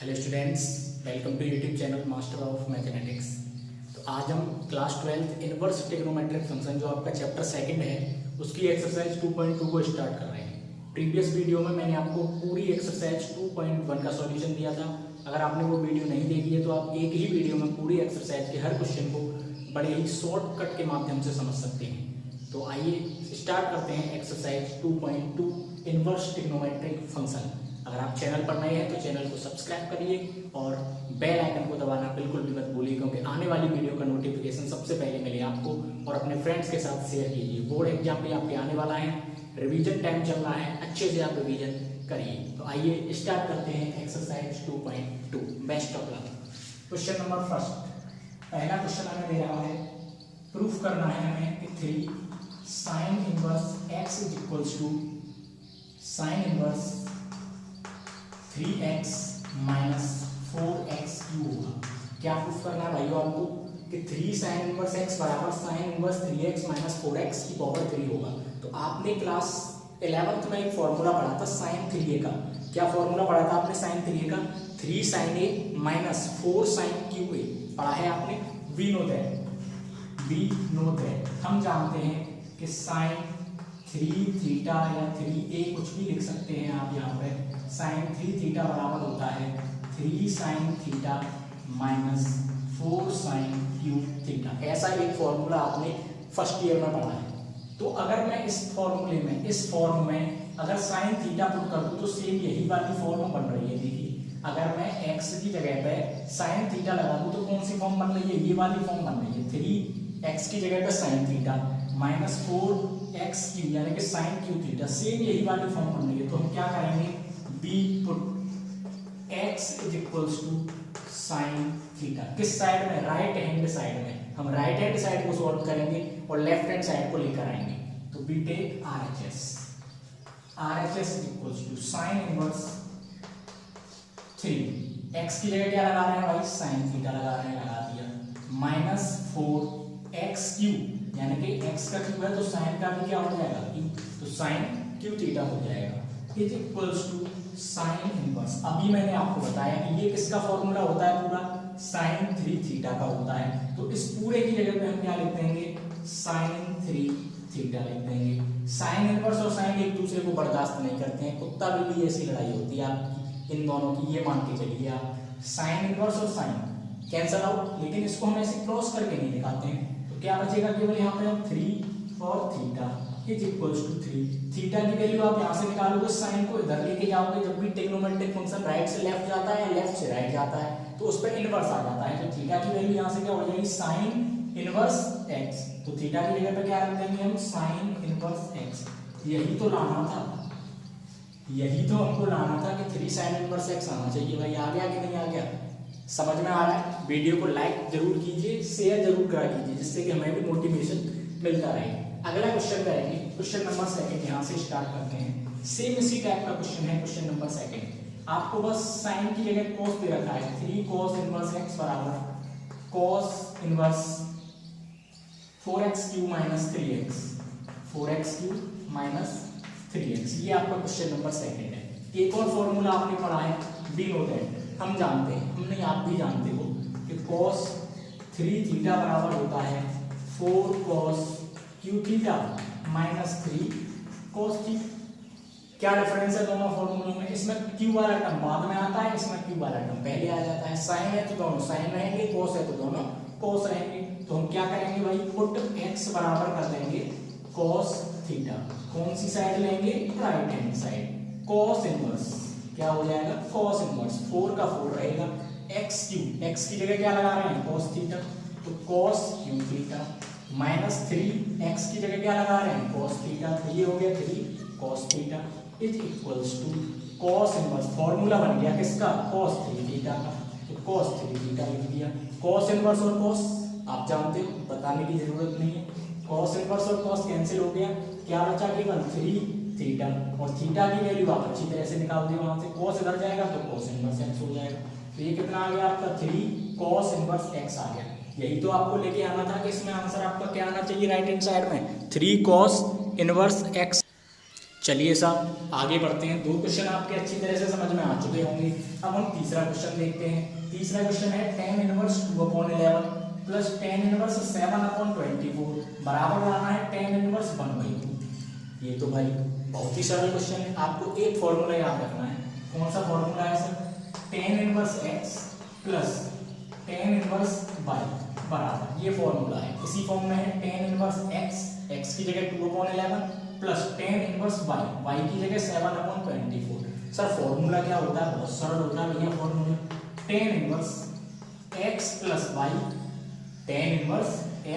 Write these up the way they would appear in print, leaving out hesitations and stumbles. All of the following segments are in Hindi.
Hello students, welcome to YouTube channel master of mathematics. तो आज हम क्लास 12 इनवर्स ट्रिग्नोमेट्रिक फंक्शन जो आपका चैप्टर सेकंड है उसकी एक्सरसाइज 2.2 को स्टार्ट कर रहे हैं। प्रीवियस वीडियो में मैंने आपको पूरी एक्सरसाइज 2.1 का सॉल्यूशन दिया था। अगर आपने वो वीडियो नहीं देखी है तो आप एक ही वीडियो में पूरी एक्सरसाइज के हर क्वेश्चन को बड़े ही शॉर्टकट के माध्यम से समझ सकते हैं। तो आइए स्टार्ट करते हैं एक्सरसाइज 2.2 इनवर्स ट्रिग्नोमेट्रिक फंक्शन। अगर आप चैनल पर नए हैं तो चैनल को सब्सक्राइब करिए और बेल आइकन को दबाना बिल्कुल भी मत भूलिए, क्योंकि आने वाली वीडियो का नोटिफिकेशन सबसे पहले मिले आपको। और अपने फ्रेंड्स के साथ शेयर कीजिए। बोर्ड एग्जाम भी आपके आने वाला है, रिवीजन टाइम चल रहा है, अच्छे से आप रिवीजन करिए। तो आइए स्टार्ट करते हैं exercise 2.2। Best of luck. Question number first, पहला क्वेश्चन हमें दे रहा है, प्रूफ करना है हमें कि 3 sin inverse x is equals to sin inverse 3x minus 4x cube होगा। क्या प्रूफ करना है भाइयों आपको कि 3 sin इनवर्स x बराबर sin inverse 3x minus 4x की पावर 3 होगा। तो आपने क्लास 11th में एक फॉर्मूला पढ़ा था sin 3a का। क्या फॉर्मूला पढ़ा था आपने sin 3a का? 3 sin a minus 4 sin cube a पढ़ा है आपने। वी नो दैट हम जानते हैं कि sin 3 थीटा या 3a कुछ भी लिख सकते हैं आप यहाँ पे। sin 3 थीटा बराबर होता है 3 sin theta minus 4 sin cube theta. ऐसा एक फॉर्मूला आपने फर्स्ट ईयर में पढ़ा है। तो अगर मैं इस फॉर्मूले में इस फॉर्म में अगर sin थीटा पुट कर दूं तो सेम यही वाली फॉर्म बन रही है। देखिए, अगर मैं x की जगह पे sin थीटा लगा दूं तो कौन सी फॉर्म बन रही है? ये वाली फॉर्म बन रही है। 3x की जगह पे sin theta minus 4x cube यानी कि sin क्यूब थीटा, सेम यही वाली फॉर्म बन रही है। तो हम क्या करेंगे? b put x is equals to sin theta. किस साइड में? राइट हैंड साइड में। हम राइट हैंड साइड को सॉल्व करेंगे और लेफ्ट हैंड साइड को लेकर आएंगे। तो b take RHS is equals to sin inverse 3, x की जगह क्या लगा रहे हैं भाई? sin थीटा लगा रहे हैं, लगा दिया, माइनस 4x क्यूब यानी कि x का क्यूब है तो sin का भी क्या हो जाएगा? क्यूब। तो sin क्यूब थीटा हो जाएगा is equals to sin inverse. अभी मैंने आपको बताया कि ये किसका फॉर्मूला होता है? पूरा sin 3 थीटा का होता है। तो इस पूरे की जगह पे हम क्या लिख देंगे? sin 3 थीटा लिख देंगे। sin इनवर्स और sin एक दूसरे को बर्दाश्त नहीं करते हैं, कुत्ता बिल्ली ऐसी लड़ाई होती है आपकी इन दोनों की, ये मान के चलिए आप। sin इनवर्स और sin कैंसल आउट, लेकिन इसको हम ऐसे क्रॉस करके नहीं दिखाते हैं। तो क्या बचेगा? केवल यहाँ पे हम 3 और theta is equals to 3। Theta की वैल्यू आप यहाँ से निकालोगे, साइन को इधर लेके जाओगे। जब भी ट्रिग्नोमेट्रिक फंक्शन राइट से लेफ्ट जाता है या लेफ्ट से राइट जाता है तो उस पर इनवर्स आ जाता है। तो थीटा की वैल्यू यहाँ से क्या हो जाएगी? Sine inverse x। तो थीटा की जगह पे क्या रख देंगे हम? Sine inverse x। यही तो लाना था, यही तो हमको लाना था कि 3 साइन इनवर्स x आना चाहिए। भाई आ गया कि नहीं आ गया? समझ में आ रहा है? वीडियो को लाइक जरूर कीजिए, शेयर जरूर करा कीजिए, जिससे कि हमें भी मोटिवेशन मिलता रहे। अगला क्वेश्चन करेंगे, क्वेश्चन नंबर सेकंड। यहाँ से स्टार्ट करते हैं। सेम इसी टाइप का क्वेश्चन है, क्वेश्चन नंबर सेकंड। आपको बस साइन की जगह cos दे रखा है। 3 cos इनवर्स x बराबर cos inverse 4x cube minus 3x, 4x cube minus 3x। ये आपका क्वेश्चन नंबर सेकंड है। एक और फॉर्मूला आपने पढ़ा है, वी नो दैट। हम जानते हैं, हमने आप भी जानते हो कि cos 3 थीटा बराबर होता है 4 cos Q theta minus 3 cos theta. क्या डिफरेंस है दोनों फॉर्मूलों में? इसमें क्यू वाला टर्म बाद में आता है, इसमें क्यू वाला टर्म पहले आ जाता है। साइन है तो दोनों साइन रहेंगे, cos है तो दोनों cos रहेंगे। तो हम क्या करेंगे भाई? पुट x बराबर कर देंगे cos थीटा। कौन सी साइड लेंगे? Right hand side. cos inverse क्या हो जाएगा? cos इनवर्स 4 का 4 रहेगा, x क्यूब, x की जगह क्या लगा रहे हैं? cos theta. तो cos cube theta minus 3x की जगह क्या लगा रहे हैं? cos theta. तो ये हो गया 3 cos theta is equals to cos inverse. Formula बन गया किसका? cos 3 थीटा का। तो cos 3 थीटा लिख दिया। cos इनवर्स और cos आप जानते हो, बताने की जरूरत नहीं है। cos इनवर्स और cos कैंसिल हो गया, क्या बचा? केवल 3 थीटा। और थीटा की वैल्यू आप अच्छी तरह से निकाल दिए वहां से। cos इधर जाएगा तो cos इनवर्स x हो जाएगा। तो ये कितना आ गया आपका? 3 cos इनवर्स x आ गया। यही तो आपको लेके आना था कि इसमें आंसर आपका क्या आना चाहिए? राइट हैंड साइड में 3 cos इनवर्स x। चलिए साहब आगे बढ़ते हैं। 2 क्वेश्चन आपके अच्छी तरह से समझ में आ चुके होंगे। अब हम तीसरा क्वेश्चन देखते हैं। तीसरा क्वेश्चन है tan inverse 2/11 plus tan inverse 7/24 बराबर लाना है tan इनवर्स 1/2। ये तो भाई बहुत ही सरल क्वेश्चन है। आपको एक फॉर्मूला याद रखना है। कौन सा फॉर्मूला है sir? tan inverse x plus tan inverse y बराबर, ये फॉर्मूला है। इसी फॉर्म में है tan इनवर्स x की जगह 2/11 प्लस tan इनवर्स y की जगह 7/24। सर फॉर्मूला क्या होता है? बहुत सरल होता है भैया formula. tan inverse x plus y, tan inverse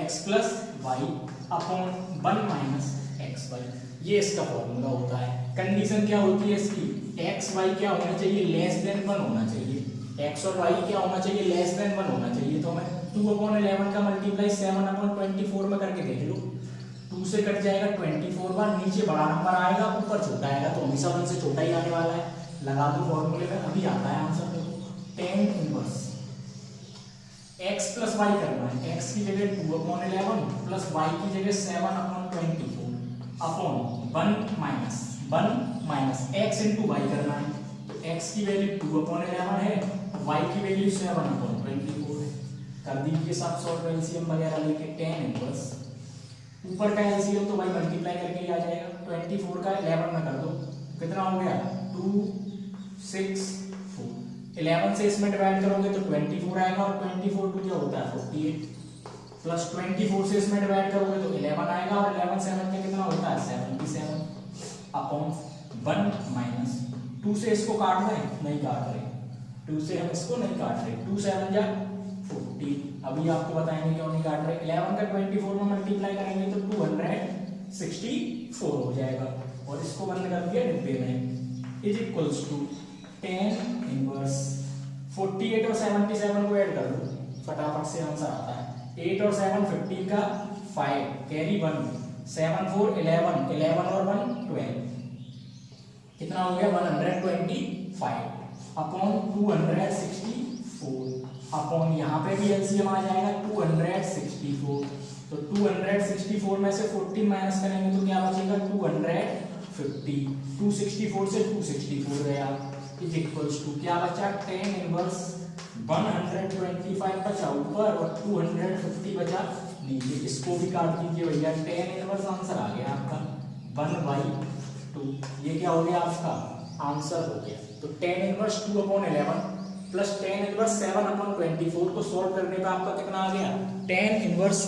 x plus y upon 1 minus x y, ये इसका फॉर्मूला होता है। कंडीशन क्या होती है इसकी? x y क्या होना चाहिए? लेस देन 1 होना चाहिए। x और y क्या होना चाहिए? लेस देन 1 होना चाहिए। तो हमें 2/11 का मल्टीप्लाई 7/24 में करके देख लो। 2 से कट जाएगा 24 बार, नीचे बड़ा नंबर आएगा, ऊपर छोटा आएगा, तो हमेशा 1 से छोटा ही आने वाला है। लगा दो फॉर्मूले में, अभी आता है आंसर। देखो tan inverse x plus y करना है। x की जगह 2/11 प्लस y की जगह 7/24 upon 1 minus x into y करना है। तो x की वैल्यू 2/11 है, y की वैल्यू 7/24 है। कर दीजिए सब सॉल्व एलसीएम वगैरह लेके। tan इनवर्स ऊपर का एलसीएम तो भाई मल्टीप्लाई करके ही आ जाएगा। 24 का 11 में कर दो, कितना हो गया? 2 6 4। 11 से इसमें डिवाइड करोगे तो 24 आएगा, और 24 2 क्या होता है? 48 प्लस 24 से इसमें डिवाइड करोगे तो 11 आएगा, और 11 7 में कितना होता है? 77 अपॉन 1 माइनस 2 से इसको काट रहे हैं? नहीं काट रहे, 2 से हम इसको नहीं काट रहे। 2 7 जा 40। अभी आपको बताएंगे क्यों नहीं काट रहे। 11 का 24 में मल्टीप्लाई करेंगे तो 264 हो जाएगा, और इसको बंद कर दिया डिब्बे में। Is equals to tan inverse 48 और 77 को ऐड कर दो, फटाफट से आंसर आता है। 8 और 7 15 का 5 कैरी 1 7 4 11 11 और 1 12, कितना हो गया? 125 अपॉन 264 अपॉन यहाँ पे भी एलसीएम आ जाएगा 264। तो 264 में से 14 माइनस करेंगे तो क्या बचेगा? 250। 264 से 264 गया, इज इक्वल्स टू क्या बचा? tan इनवर्स 125 बचा ऊपर और 250 बचा नीचे। इसको भी काट दीजिए भैया। tan इनवर्स आंसर आ गया आपका 1/2। ये क्या हो गया? आपका आंसर हो गया। तो tan inverse 2/11 plus tan inverse 7/24 को सॉल्व करने पे आपका कितना आ गया? tan इनवर्स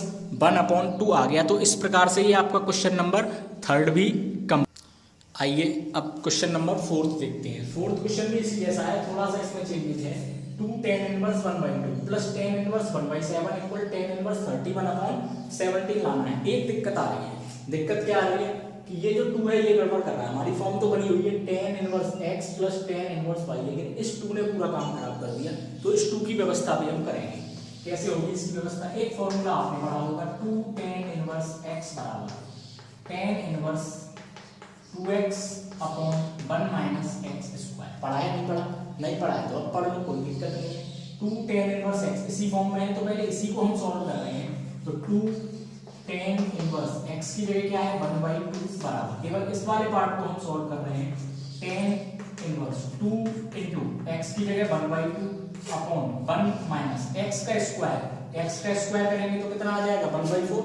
1/2 आ गया। तो इस प्रकार से ये आपका क्वेश्चन नंबर 3 भी कम। आइए अब क्वेश्चन नंबर 4 देखते हैं। 4th क्वेश्चन भी इसी जैसा है, थोड़ा सा इसमें चेंजेस है। 2 tan inverse 1/2 plus tan inverse 1/7 equal tan inverse 31/17 लाना है। एक दिक्कत आ रही है। दिक्कत क्या आ रही है कि ये जो 2 है ये गड़बड़ कर रहा है। हमारी फॉर्म तो बनी हुई है tan inverse x plus tan inverse y, लेकिन इस 2 ने पूरा काम खराब कर दिया। तो इस 2 की व्यवस्था भी हम करेंगे। कैसे होगी इसकी व्यवस्था? एक फॉर्मूला आपने पढ़ा होगा 2 tan इनवर्स x बराबर tan inverse 2x upon 1 minus x square. पढ़ा है? नहीं पढ़ा? नहीं पढ़ा है तो अब पढ़ लो, कोई दिक्कत नहीं है। 2 tan इनवर्स x इसी फॉर्म में है, तो पहले इसी को हम सॉल्व कर रहे हैं। तो 2 tan इनवर्स x की जगह क्या है? 1/2 बराबर, केवल इस वाले पार्ट को हम सॉल्व कर रहे हैं। tan इनवर्स 2 इंटू x की जगह 1/2 अपॉन 1 माइनस x का स्क्वायर करेंगे तो कितना आ जाएगा? 1/4।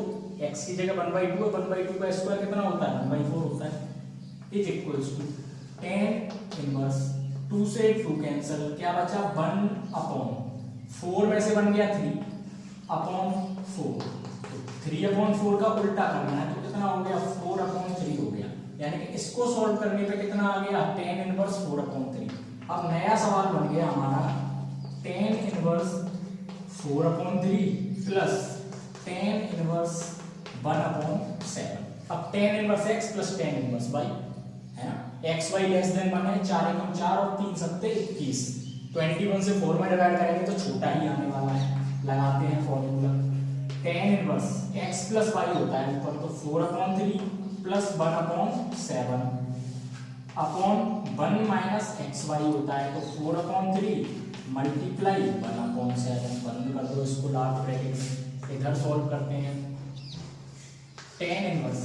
x की जगह 1/2 है, 1/2 का स्क्वायर कितना होता है? 1/4 होता है। Is equals to tan inverse 2 से 2 कैंसिल, क्या बचा? 1/4 में से बन गया 3 अपॉन 4। 3/4 का उल्टा करना है तो कितना हो गया? 4/3 हो गया। यानी कि इसको सॉल्व करने पे कितना आ गया? tan inverse 4/3। अब नया सवाल बन गया हमारा tan inverse 4/3 plus tan inverse 1/7। अब tan inverse x plus tan inverse y है ना। एक्स वाई लेस देन 1 है, 4 एकम 4 और 3 सत्ते 21। 21 से 4 में डिवाइड करेंगे तो छोटा ही आने वाला है। लगाते हैं formula. tan inverse x plus y होता है ऊपर, तो 4/3 plus 1/7 upon 1 minus x y होता है, तो 4/3 मल्टीप्लाई 1/7। बंद कर दो इसको लास्ट ब्रैकेट में। इधर सॉल्व करते हैं। tan इनवर्स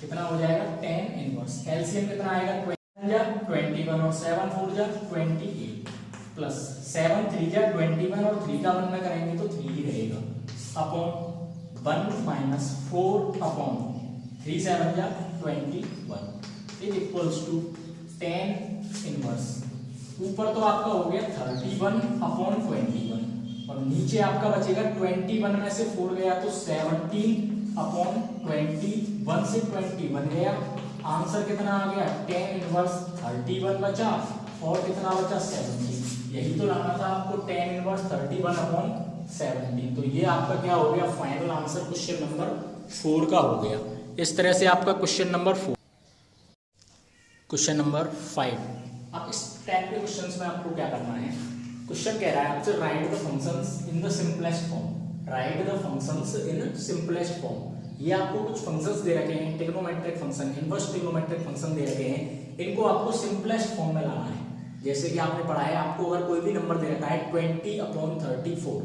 कितना हो जाएगा 10 इनवर्स। एलसीएम कितना आएगा 21 और 7 4 जा 28 प्लस 7 3 जा 21 और 3 का 1 में करेंगे तो 3 ही रहेगा अपॉन 1 माइनस 4 अपॉन 3 7 जा 21 इज इक्वल्स टू 10 इनवर्स। ऊपर तो आपका हो गया 31 अपॉन 21 और नीचे आपका बचेगा 21 में से 4 गया तो 17 अपॉन 21 से 20 बन गया। आंसर कितना आ गया 10 इनवर्स 31 बचा और कितना बचा 17। यही तो लाना था आपको 10 इनवर्स 31 अपॉन 17। तो ये आपका क्या हो गया फाइनल आंसर क्वेश्चन नंबर 4 का हो गया। इस तरह से आपका क्वेश्चन नंबर 4। Question number 5। अब इस टाइप के क्वेश्चंस में आपको क्या करना है, क्वेश्चन कह रहा है आपसे write the functions in the simplest form. Write the functions in simplest form. ये आपको कुछ फंक्शंस दे रखे हैं, trigonometric function, inverse trigonometric function दे रखे हैं, इनको आपको सिंपलेस्ट फॉर्म में लाना है। जैसे कि आपने पढ़ा है, आपको अगर कोई भी नंबर दे रखा है 20 अपॉन 34,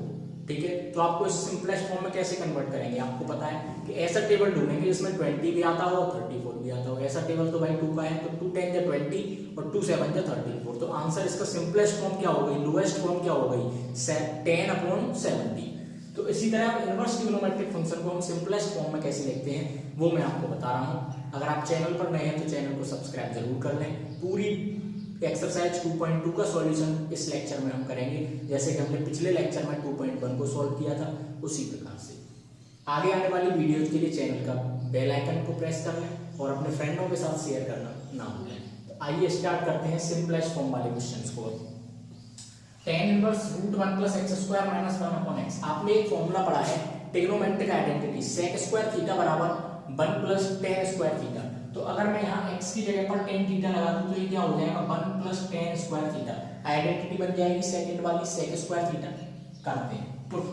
ठीक है, तो आपको इस सिंपलेस्ट फॉर्म में कैसे कन्वर्ट करेंगे। आपको पता है कि ऐसा टेबल ढूंढेंगे जिसमें 20 भी आता हो 34 भी आता हो। ऐसा टेबल तो भाई 2 का है, तो 2 10 जा 20 और 2 7 जा 34। तो आंसर इसका सिंपलेस्ट फॉर्म क्या हो गई, लोएस्ट फॉर्म क्या हो गई 10 अपॉन 70। तो इसी तरह इनवर्स ट्रिग्नोमेट्रिक फंक्शन को हम सिंपलेस्ट फॉर्म में कैसे लिखते हैं वो मैं आपको बता रहा हूं। अगर आप चैनल पर नए हैं तो चैनल को सब्सक्राइब जरूर कर लें। पूरी एक्सरसाइज 2.2 का सॉल्यूशन इस लेक्चर में हम करेंगे, जैसे कि हमने पिछले लेक्चर में 2.1 को सॉल्व किया था उसी प्रकार से। आगे आने वाली वीडियोज के लिए चैनल का बेल आइकन को प्रेस कर लें और अपने फ्रेंडों के साथ शेयर करना ना भूलें। तो आइए स्टार्ट करते हैं सिंपलेस्ट फॉर्म वाले क्वेश्चंस को। tan inverse √1 + x² - 1 upon x। आपने एक फॉर्मूला पढ़ा है ट्रिग्नोमेट्रिक आइडेंटिटी, sec² थीटा बराबर 1 + tan² थीटा। तो अगर मैं यहाँ x की जगह पर tan थीटा लगा दूं तो ये क्या हो जाएगा 1 + tan² थीटा। आइडेंटिटी बन जाएगी सेकंड वाली sec² थीटा। करते हैं पुट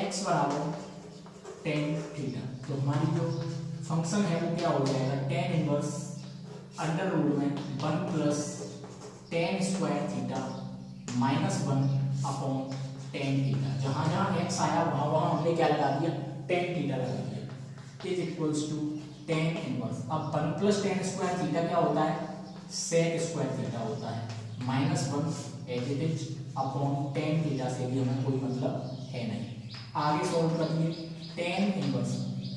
x बराबर tan थीटा। तो हमारी जो फंक्शन है वो क्या हो जाएगा tan इनवर्स अंडर रूट में 1 + tan² theta -1 upon tan theta. जहां जहां x आया वहां वहां हमने क्या लगा दिया tan थीटा लगा दिया। Is equals to tan inverse. अब 1 + tan² थीटा क्या होता है sec² थीटा होता है -1 as it is upon tan theta से भी हमें कोई मतलब है नहीं। आगे सॉल्व करिए tan इनवर्स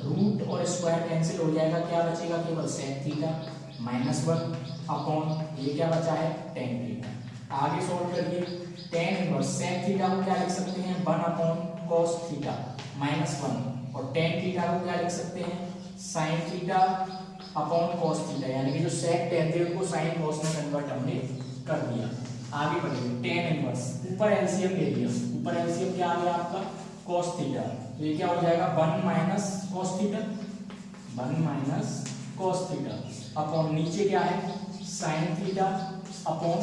रूट और स्क्वायर कैंसिल हो जाएगा, क्या बचेगा केवल sec थीटा -1 अपॉन ये क्या बचा है tan थीटा। आगे सॉल्व करिए tan इनवर्स sec थीटा को क्या लिख सकते हैं 1 अपॉन cos थीटा -1 और tan थीटा को क्या लिख सकते हैं sin theta upon cos theta. यानी कि जो sec tan थे उनको sin cos में कन्वर्ट हमने कर दिया। आगे बढ़िए tan इनवर्स ऊपर एलसीएम ले लिया, ऊपर एलसीएम क्या आ गया आपका cos थीटा। तो ये क्या हो जाएगा 1 - cos theta 1 - cos theta upon नीचे क्या है sin theta upon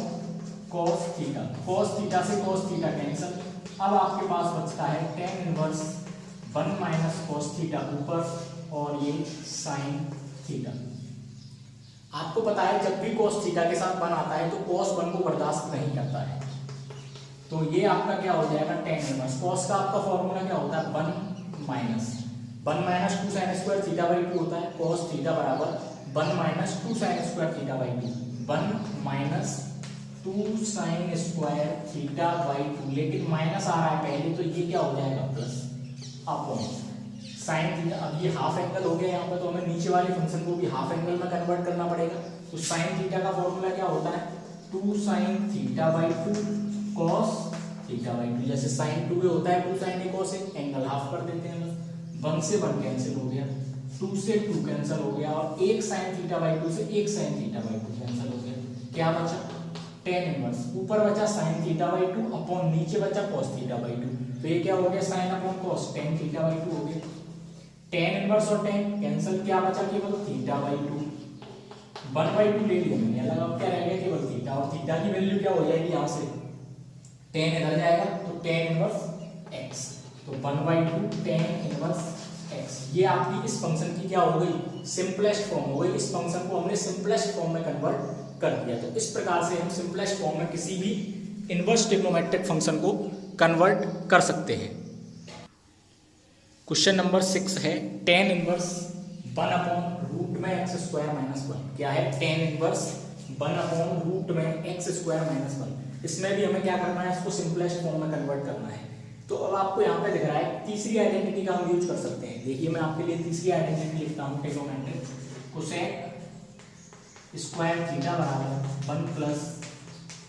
cos theta. cos theta से cos थीटा कैंसिल। अब आपके पास बचता है tan इनवर्स 1 - cos थीटा ऊपर और ये sin थीटा। आपको पता है जब भी cos थीटा के साथ 1 आता है तो cos 1 को बर्दाश्त नहीं करता है। तो ये आपका क्या हो जाएगा tan इनवर्स। cos का आपका फॉर्मूला क्या होता है 1 - 2 sin² थीटा/2 होता है। cos थीटा बराबर 1 - 2 sin² थीटा/2 1 - 2 sin² थीटा/2। लेकिन माइनस आ रहा है पहले तो ये क्या हो जाएगा प्लस अपॉन sin थीटा। अब ये हाफ एंगल हो गया यहाँ पे, तो हमें नीचे वाले फंक्शन को भी हाफ एंगल में कन्वर्ट करना पड़ेगा। तो sin थीटा का फॉर्मूला क्या होता है 2 sin थीटा/2 cos थीटा/2। जैसे sin 2 में होता है 2 sin a cos a, angle half कर देते हैं बस। 1 से 1 कैंसिल हो गया, 2 से 2 कैंसिल हो गया और 1 sin थीटा/2 से 1 sin थीटा/2 कैंसिल हो गया। क्या बचा tan इनवर्स ऊपर बचा sin थीटा/2 अपॉन नीचे बचा cos थीटा/2। तो ये क्या हो गया sin अपॉन cos tan थीटा/2 हो गया। tan इनवर्स और tan कैंसिल, क्या बचा केवल थीटा/2 1/2 ले लिया मैंने। अलग अब क्या रह गया केवल थीटा और थीटा की वैल्यू क्या हो जाएगी यहाँ से tan इधर जाएगा तो tan इनवर्स x। तो 1/2 tan इनवर्स x। ये आपकी इस फंक्शन की क्या हो गई सिंपलेस्ट फॉर्म हो गई। इस फंक्शन को हमने सिंपलेस्ट फॉर्म में कन्वर्ट कर दिया। तो इस प्रकार से हम सिंपलेस्ट फॉर्म में किसी भी इनवर्स ट्रिग्नोमेट्रिक फंक्शन को कन्वर्ट कर सकते हैं। क्वेश्चन नंबर 6 है टेन इनवर्स 1 अपॉन रूट में एक्स स्क्वायर माइनस 1। क्या है? टेन इनवर्स 1 अपॉन रूट में एक्स स्क्वायर माइनस 1। इसमें भी हमें क्या करना है, इसको सिंपलेस्ट फॉर्म में कन्वर्ट करना है। तो अब आपको यहाँ पे दिख रहा है तीसरी आइडेंटिटी का हम यूज कर सकते हैं। देखिए मैं आपके लिए तीसरी आइडेंटिटी लिखता हूँ, ट्रिगोनोमेट्रिक कोसेक स्क्वायर थीटा बराबर 1 प्लस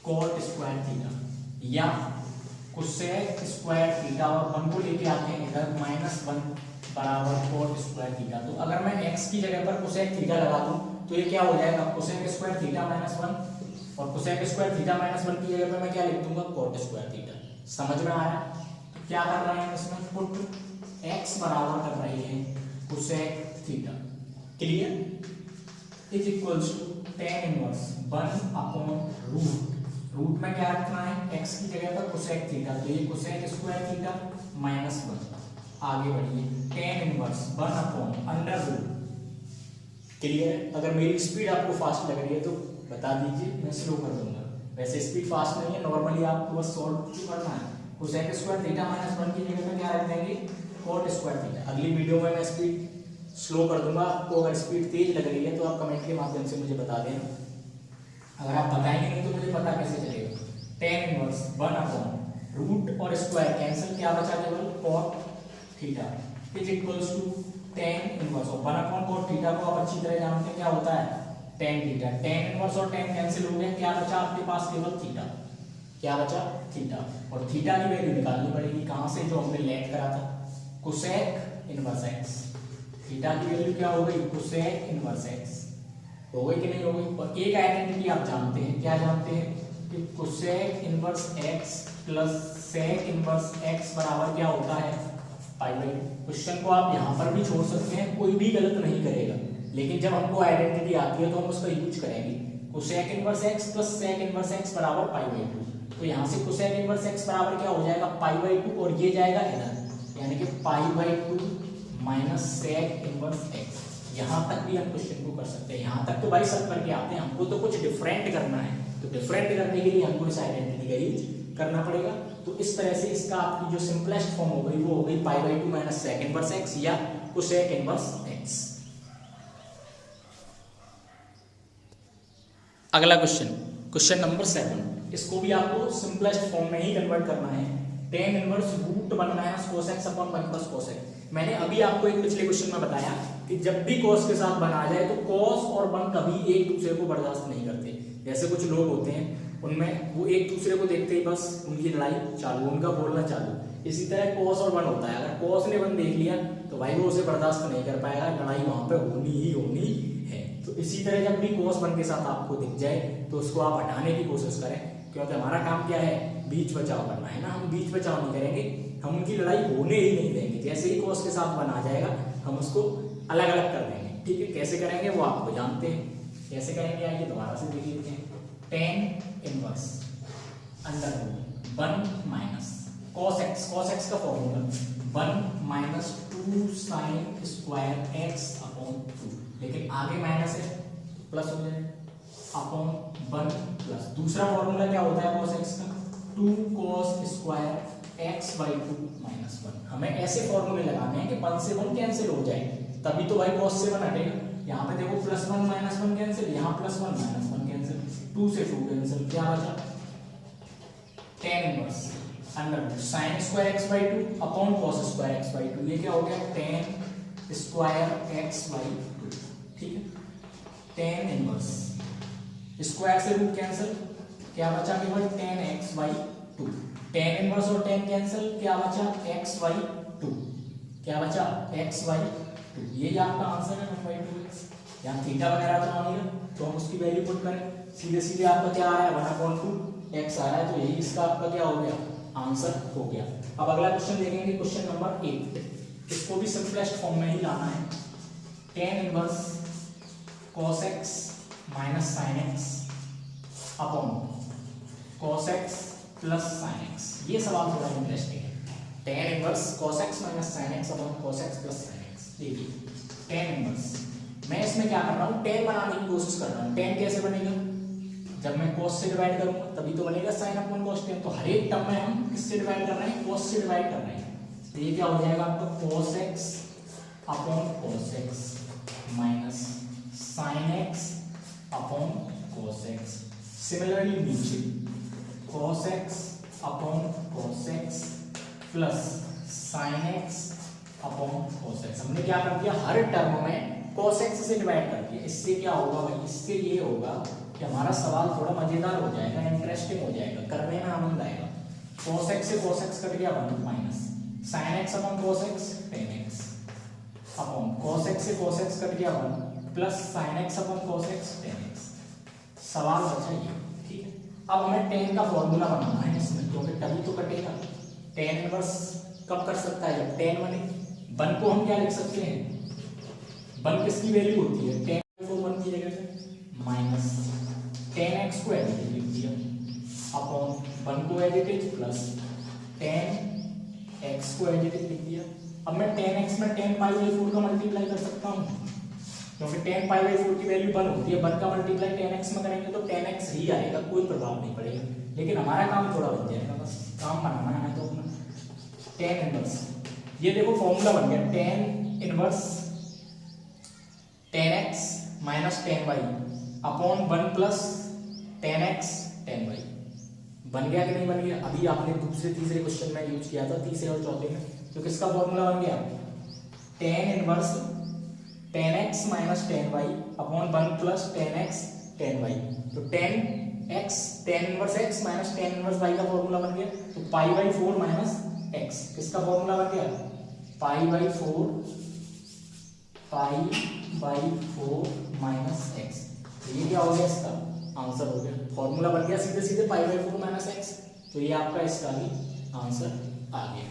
कॉट स्क्वायर थीटा, या कोसेक स्क्वायर थीटा और 1 को लेके आते हैं इधर -1 बराबर कॉट स्क्वायर थीटा। तो अगर मैं x की जगह पर कोसेक थीटा लगा दूं तो ये क्या हो जाएगा, कोसेक स्क्वायर थीटा -1, और कोसेक स्क्वायर थीटा -1 की जगह पर मैं क्या लिख दूंगा, कॉट स्क्वायर थीटा। समझ में आया? तो क्या कर रहे हैं इसमें, पुट x बराबर कर रही है cosec theta, clear, is equals to tan inverse 1 upon root में क्या रखना है, x की जगह पर कोसेक थीटा, तो ये कोसेक स्क्वायर थीटा -1। आगे बढ़िए, tan inverse 1 upon under root, clear. अगर मेरी स्पीड आपको फास्ट लग रही है तो बता दीजिए, मैं स्लो कर दूंगा। वैसे स्पीड फास्ट नहीं है, नॉर्मली आपको बस सॉल्व करना है। कोसेक स्क्वायर थीटा -1 की जगह पर क्या रख देंगे, कॉट स्क्वायर थीटा। अगली वीडियो में मैं स्पीड स्लो कर दूंगा। आपको अगर स्पीड तेज लग रही है तो आप कमेंट के माध्यम से मुझे बता देना। अगर आप बताएंगे नहीं तो मुझे पता कैसे चलेगा। टेन इनवर्स 1 अपॉन रूट और स्क्वायर कैंसिल, क्या बचा केवल cot theta, is equals to tan inverse और 1 अपॉन कॉट थीटा को आप अच्छी तरह जानते हैं क्या होता है, टेन थीटा। टेन इनवर्स और टेन कैंसिल हो गया, क्या बचा आपके पास, केवल थीटा। क्या बचा, थीटा। और थीटा की वैल्यू निकालनी पड़ेगी कहां से, जो हमने लेट करा था, कोसेक इनवर्स एक्स। थीटा की वैल्यू क्या हो गई, कोसेक इनवर्स एक्स। हो गई कि नहीं हो गई? और एक आइडेंटिटी आप जानते हैं, क्या जानते हैं, कि cosec inverse x plus sec inverse x बराबर क्या होता है, पाई बाई। क्वेश्चन को आप यहाँ पर भी छोड़ सकते हैं, कोई भी गलत नहीं करेगा, लेकिन जब हमको आइडेंटिटी आती है तो हम उसका यूज करेंगे। Cosec inverse x plus sec inverse x बराबर पाई बाई 2। तो यहाँ से कोसेक इनवर्स x बराबर क्या हो जाएगा, पाई बाई 2, और ये जाएगा इधर, यानी कि pi by 2 minus sec inverse x। यहाँ तक भी हम क्वेश्चन को कर सकते हैं। यहाँ तक तो भाई सब करके आते हैं, हमको तो कुछ डिफरेंट करना है, तो डिफरेंट करने के लिए हमको इस आइडेंटिटी का यूज करना पड़ेगा। तो इस तरह से इसका आपकी जो सिंपलेस्ट फॉर्म हो गई वो हो गई pi by 2 minus sec inverse x या कोसेक इनवर्स एक्स। अगला क्वेश्चन, क्वेश्चन नंबर 7, इसको भी आपको सिंपलेस्ट फॉर्म में ही कन्वर्ट करना है। Tan inverse root 1 minus cosec upon 1 plus cosec. मैंने अभी आपको एक पिछले क्वेश्चन में बताया कि जब भी कॉस के साथ 1 आ जाए तो कॉस और 1 कभी एक दूसरे को बर्दाश्त नहीं करते। जैसे कुछ लोग होते हैं, उनमें वो एक दूसरे को देखते ही बस उनकी लड़ाई चालू, उनका बोलना चालू। इसी तरह कॉस और 1 होता है, अगर कॉस ने 1 देख लिया तो भाई वो उसे बर्दाश्त नहीं कर पाएगा, लड़ाई वहां पे होनी ही होनी है। तो इसी तरह जब भी कॉस 1 के साथ आपको दिख जाए तो उसको आप हटाने की कोशिश करें, क्योंकि हमारा काम क्या है, बीच बचाव करना है ना। हम बीच बचाव नहीं करेंगे, हम उनकी लड़ाई होने ही नहीं देंगे। जैसे ही कॉस के साथ 1 आ जाएगा हम उसको अलग अलग कर देंगे, ठीक है। कैसे करेंगे वो आपको जानते हैं, कैसे करेंगे आइए दोबारा से देख लेते हैं। Tan inverse under root 1 minus cos x का formula 1 minus 2 sine square x upon 2, लेकिन आगे माइनस है प्लस हो जाए अपॉन 1 प्लस दूसरा फॉर्मूला क्या होता है कॉस एक्स का, 2 cos square x by 2 minus 1। हमें ऐसे फॉर्मूले लगाने हैं कि 1 से 1 कैंसिल हो जाए, तभी तो भाई कॉस से 1 हटेगा। यहाँ पे देखो +1 -1 कैंसिल, यहाँ +1 -1 कैंसिल, 2 से 2 कैंसिल, क्या बचा, tan inverse under root sine square x by 2 upon cos square x by 2। ये क्या हो गया, टेन स्क्वायर एक्स बाई 2, ठीक है। टेन इनवर्स स्क्वायर से रूट कैंसिल, क्या बचा केवल ten x by 2। Ten inverse और टेन कैंसिल, क्या बचा x बाई 2, क्या बचा x बाई 2। ये आपका आंसर है 1/2x। यहाँ थीटा वगैरह तो आ नहीं, तो हम उसकी वैल्यू पुट करें, सीधे सीधे आपका क्या आ रहा है 1/2x आ रहा है, तो यही इसका आपका क्या हो गया, आंसर हो गया। अब अगला क्वेश्चन देखेंगे, क्वेश्चन नंबर 8। इसको भी सिंपलेस्ट फॉर्म में ही लाना है। Tan inverse cos x minus sine x upon cos x plus sine x. ये सवाल थोड़ा इंटरेस्टिंग है। Tan inverse cos x minus sine x upon cos x plus sine x. देखिए टेन इनवर्स, मैं इसमें क्या कर रहा हूँ, टेन बनाने की कोशिश कर रहा हूँ। टेन कैसे बनेगा, जब मैं cos से डिवाइड करूंगा तभी तो बनेगा साइन अपॉन cos टेन। तो हर एक टर्म में हम किससे डिवाइड कर रहे हैं, cos से डिवाइड कर रहे हैं। तो ये क्या हो जाएगा आपका cos x upon cos x minus sin x upon cos x। Similarly नीचे cos x upon cos x plus sin x upon cos x। हमने क्या कर दिया, हर टर्म में cos x से डिवाइड कर दिया। इससे क्या होगा भाई, इससे ये होगा कि हमारा सवाल थोड़ा मजेदार हो जाएगा, इंटरेस्टिंग हो जाएगा, करने में आनंद आएगा। cos x से cos x कट गया 1 minus sin x upon cos x tan x upon cos x से cos x कट गया 1 plus sin x upon cos x tan x। सवाल बचा ये, ठीक है। अब हमें tan का फॉर्मूला बनाना है इसमें, क्योंकि तभी तो कटेगा। tan इनवर्स कब कर सकता है, जब tan 1 को हम क्या लिख सकते हैं, 1 किसकी वैल्यू होती है, tan को 1 की जगह पे माइनस tan x को एडिटिव लिख दिया अपॉन 1 को एडिटिव प्लस tan x को एडिटिव लिख दिया। अब मैं tan x में tan पाई बाई 4 का मल्टीप्लाई कर सकता हूँ, क्योंकि tan पाई बाई 4 की वैल्यू 1 होती है। 1 का मल्टीप्लाई tan x में करेंगे तो tan x ही आएगा, कोई प्रभाव नहीं पड़ेगा। लेकिन हमारा काम थोड़ा बन जाएगा, बस काम बनाना है तो अपना tan इनवर्स। ये देखो फॉर्मूला बन गया, tan inverse tan x minus tan y upon 1 plus tan x tan y। बन गया कि नहीं बन गया? अभी आपने दूसरे तीसरे क्वेश्चन में यूज किया था, तीसरे और चौथे में। तो किसका फॉर्मूला बन गया, tan inverse tan x minus tan y upon 1 plus tan x tan y। तो tan inverse x minus tan inverse y का फॉर्मूला बन गया। तो पाई बाई 4 माइनस x किसका फॉर्मूला बन गया, पाई बाई 4 माइनस x। तो ये क्या हो गया, इसका आंसर हो गया। फॉर्मूला बन गया सीधे सीधे पाई बाई 4 माइनस x। तो ये आपका इसका भी आंसर आ गया।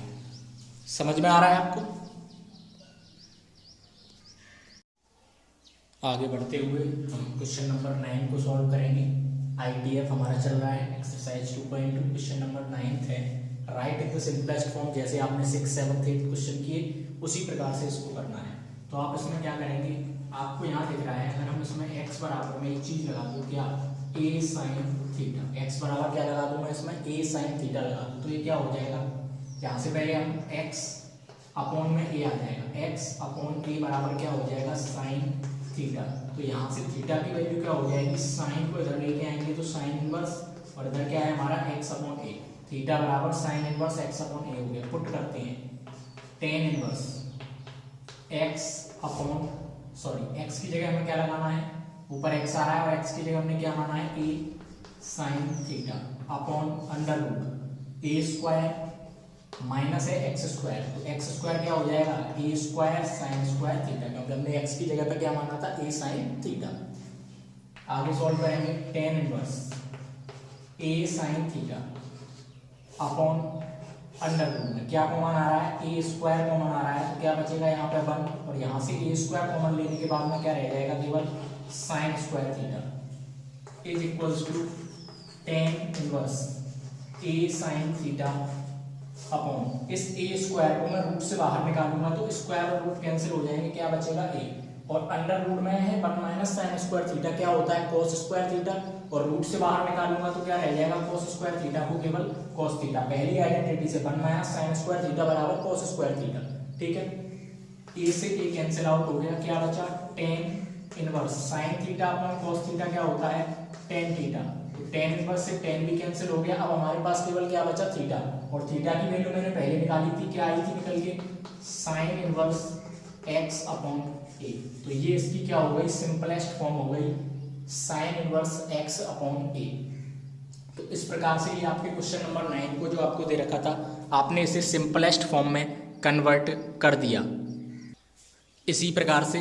समझ में आ रहा है आपको? आगे बढ़ते हुए हम क्वेश्चन नंबर 9 को सॉल्व करेंगे। ITF हमारा चल रहा है, एक्सरसाइज 2.2। क्वेश्चन नंबर 9 है, right in the simplest form. जैसे आपने 6, 7, 8 क्वेश्चन किए उसी प्रकार से इसको करना है। तो आप इसमें क्या करेंगे, आपको यहाँ दिख रहा है, अगर हम इसमें x बराबर में एक चीज लगा दूँ, क्या, a sin थीटा। x बराबर क्या लगा दूँ मैं इसमें, a sin थीटा लगा दूँ। तो ये क्या हो जाएगा, यहाँ से पहले हम x अपॉन में a आ जाएगा, x अपॉन a बराबर क्या हो जाएगा, sin थीटा। तो यहाँ से थीटा की वैल्यू क्या हो जाएगी, साइन को इधर लेके आएंगे तो साइन इनवर्स, और इधर क्या है हमारा x अपॉन a। थीटा बराबर sine inverse x upon a हो गया। पुट करते हैं tan inverse x upon, sorry x की जगह हमें क्या लगाना है, ऊपर x आ रहा है और x की जगह हमने क्या माना है, a sin theta upon under root a square minus है x स्क्वायर। तो x स्क्वायर क्या हो जाएगा, a square sine square theta, क्योंकि हमने x की जगह पे क्या माना था, a sin थीटा। आगे सॉल्व करेंगे tan inverse a sin theta upon under root में क्या कॉमन आ रहा है, a स्क्वायर कॉमन आ रहा है। तो क्या बचेगा यहाँ पे 1, और यहाँ से a स्क्वायर कॉमन लेने के बाद में क्या रह जाएगा, केवल sine square theta is equals to tan inverse a sin theta upon इस a स्क्वायर को मैं रूट से बाहर निकालूंगा तो स्क्वायर और रूट कैंसिल हो जाएंगे, क्या बचेगा a, और अंडर रूट में है 1 माइनस साइन स्क्वायर थीटा क्या होता है, cos स्क्वायर थीटा, और रूट से बाहर निकालूंगा तो क्या रह जाएगा, cos स्क्वायर थीटा को केवल cos थीटा। पहली आइडेंटिटी से 1 माइनस साइन स्क्वायर थीटा बराबर cos स्क्वायर थीटा, ठीक है। a से a कैंसिल आउट हो गया, क्या बचा, tan inverse sin theta upon cos theta क्या होता है, tan थीटा। तो tan इनवर्स से tan भी कैंसिल हो गया। अब हमारे पास केवल क्या बचा, थीटा, और थीटा की वैल्यू मैंने पहले निकाली थी, क्या आई थी निकल के, sin inverse x upon a। तो ये इसकी क्या हो गई, सिंपलेस्ट फॉर्म हो गई, sin inverse x upon a। तो इस प्रकार से ये आपके क्वेश्चन नंबर 9 को जो आपको दे रखा था, आपने इसे सिंपलेस्ट फॉर्म में कन्वर्ट कर दिया। इसी प्रकार से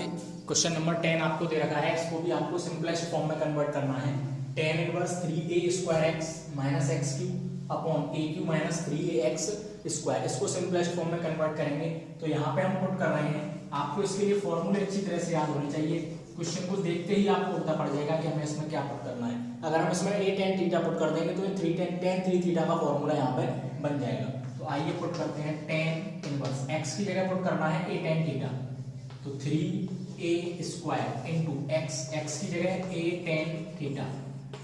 क्वेश्चन नंबर 10 आपको दे रखा है, इसको भी आपको सिंपलेस्ट फॉर्म में कन्वर्ट करना है। tan inverse 3a square x minus x cube upon a cube minus 3ax square, इसको सिंपलेस्ट फॉर्म में कन्वर्ट करेंगे। तो यहाँ पे हम पुट कर रहे हैं, आपको इसके लिए फॉर्मूले अच्छी तरह से याद होने चाहिए। क्वेश्चन को देखते ही आपको पता पड़ जाएगा कि हमें इसमें क्या पुट करना है। अगर हम इसमें a tan थीटा पुट कर देंगे तो 3 थीटा का फॉर्मूला यहाँ पे बन जाएगा। तो आइए पुट करते हैं tan इनवर्स, x की जगह पुट करना है a tan थीटा, तो 3a स्क्वायर इंटू x की जगह a tan theta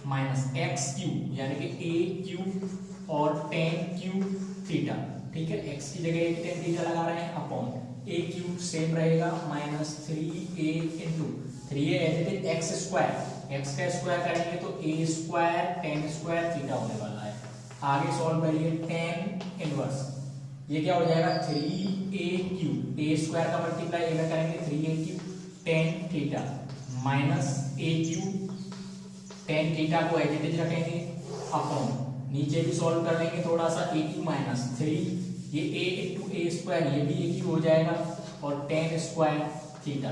minus x cube यानी कि a क्यूब और tan क्यूब थीटा ठीक है, एक्स की जगह एक टेन थीटा लगा रहे हैं अपॉन ए क्यूब सेम रहेगा minus 3a into 3a as it is x square, x का स्क्वायर करेंगे तो a square tan square theta होने वाला है। आगे सॉल्व करिए टेन इनवर्स, ये क्या हो जाएगा 3a क्यूब, ए स्क्वायर का मल्टीप्लाई ए में करेंगे 3a cube tan theta minus a cube tan theta को एज इट इज रखेंगे अपॉन नीचे भी सॉल्व कर लेंगे थोड़ा सा ए क्यूब माइनस 3 ये a इंटू ए स्क्वायर ये भी a क्यूब हो जाएगा और टेन स्क्वायर थीटा।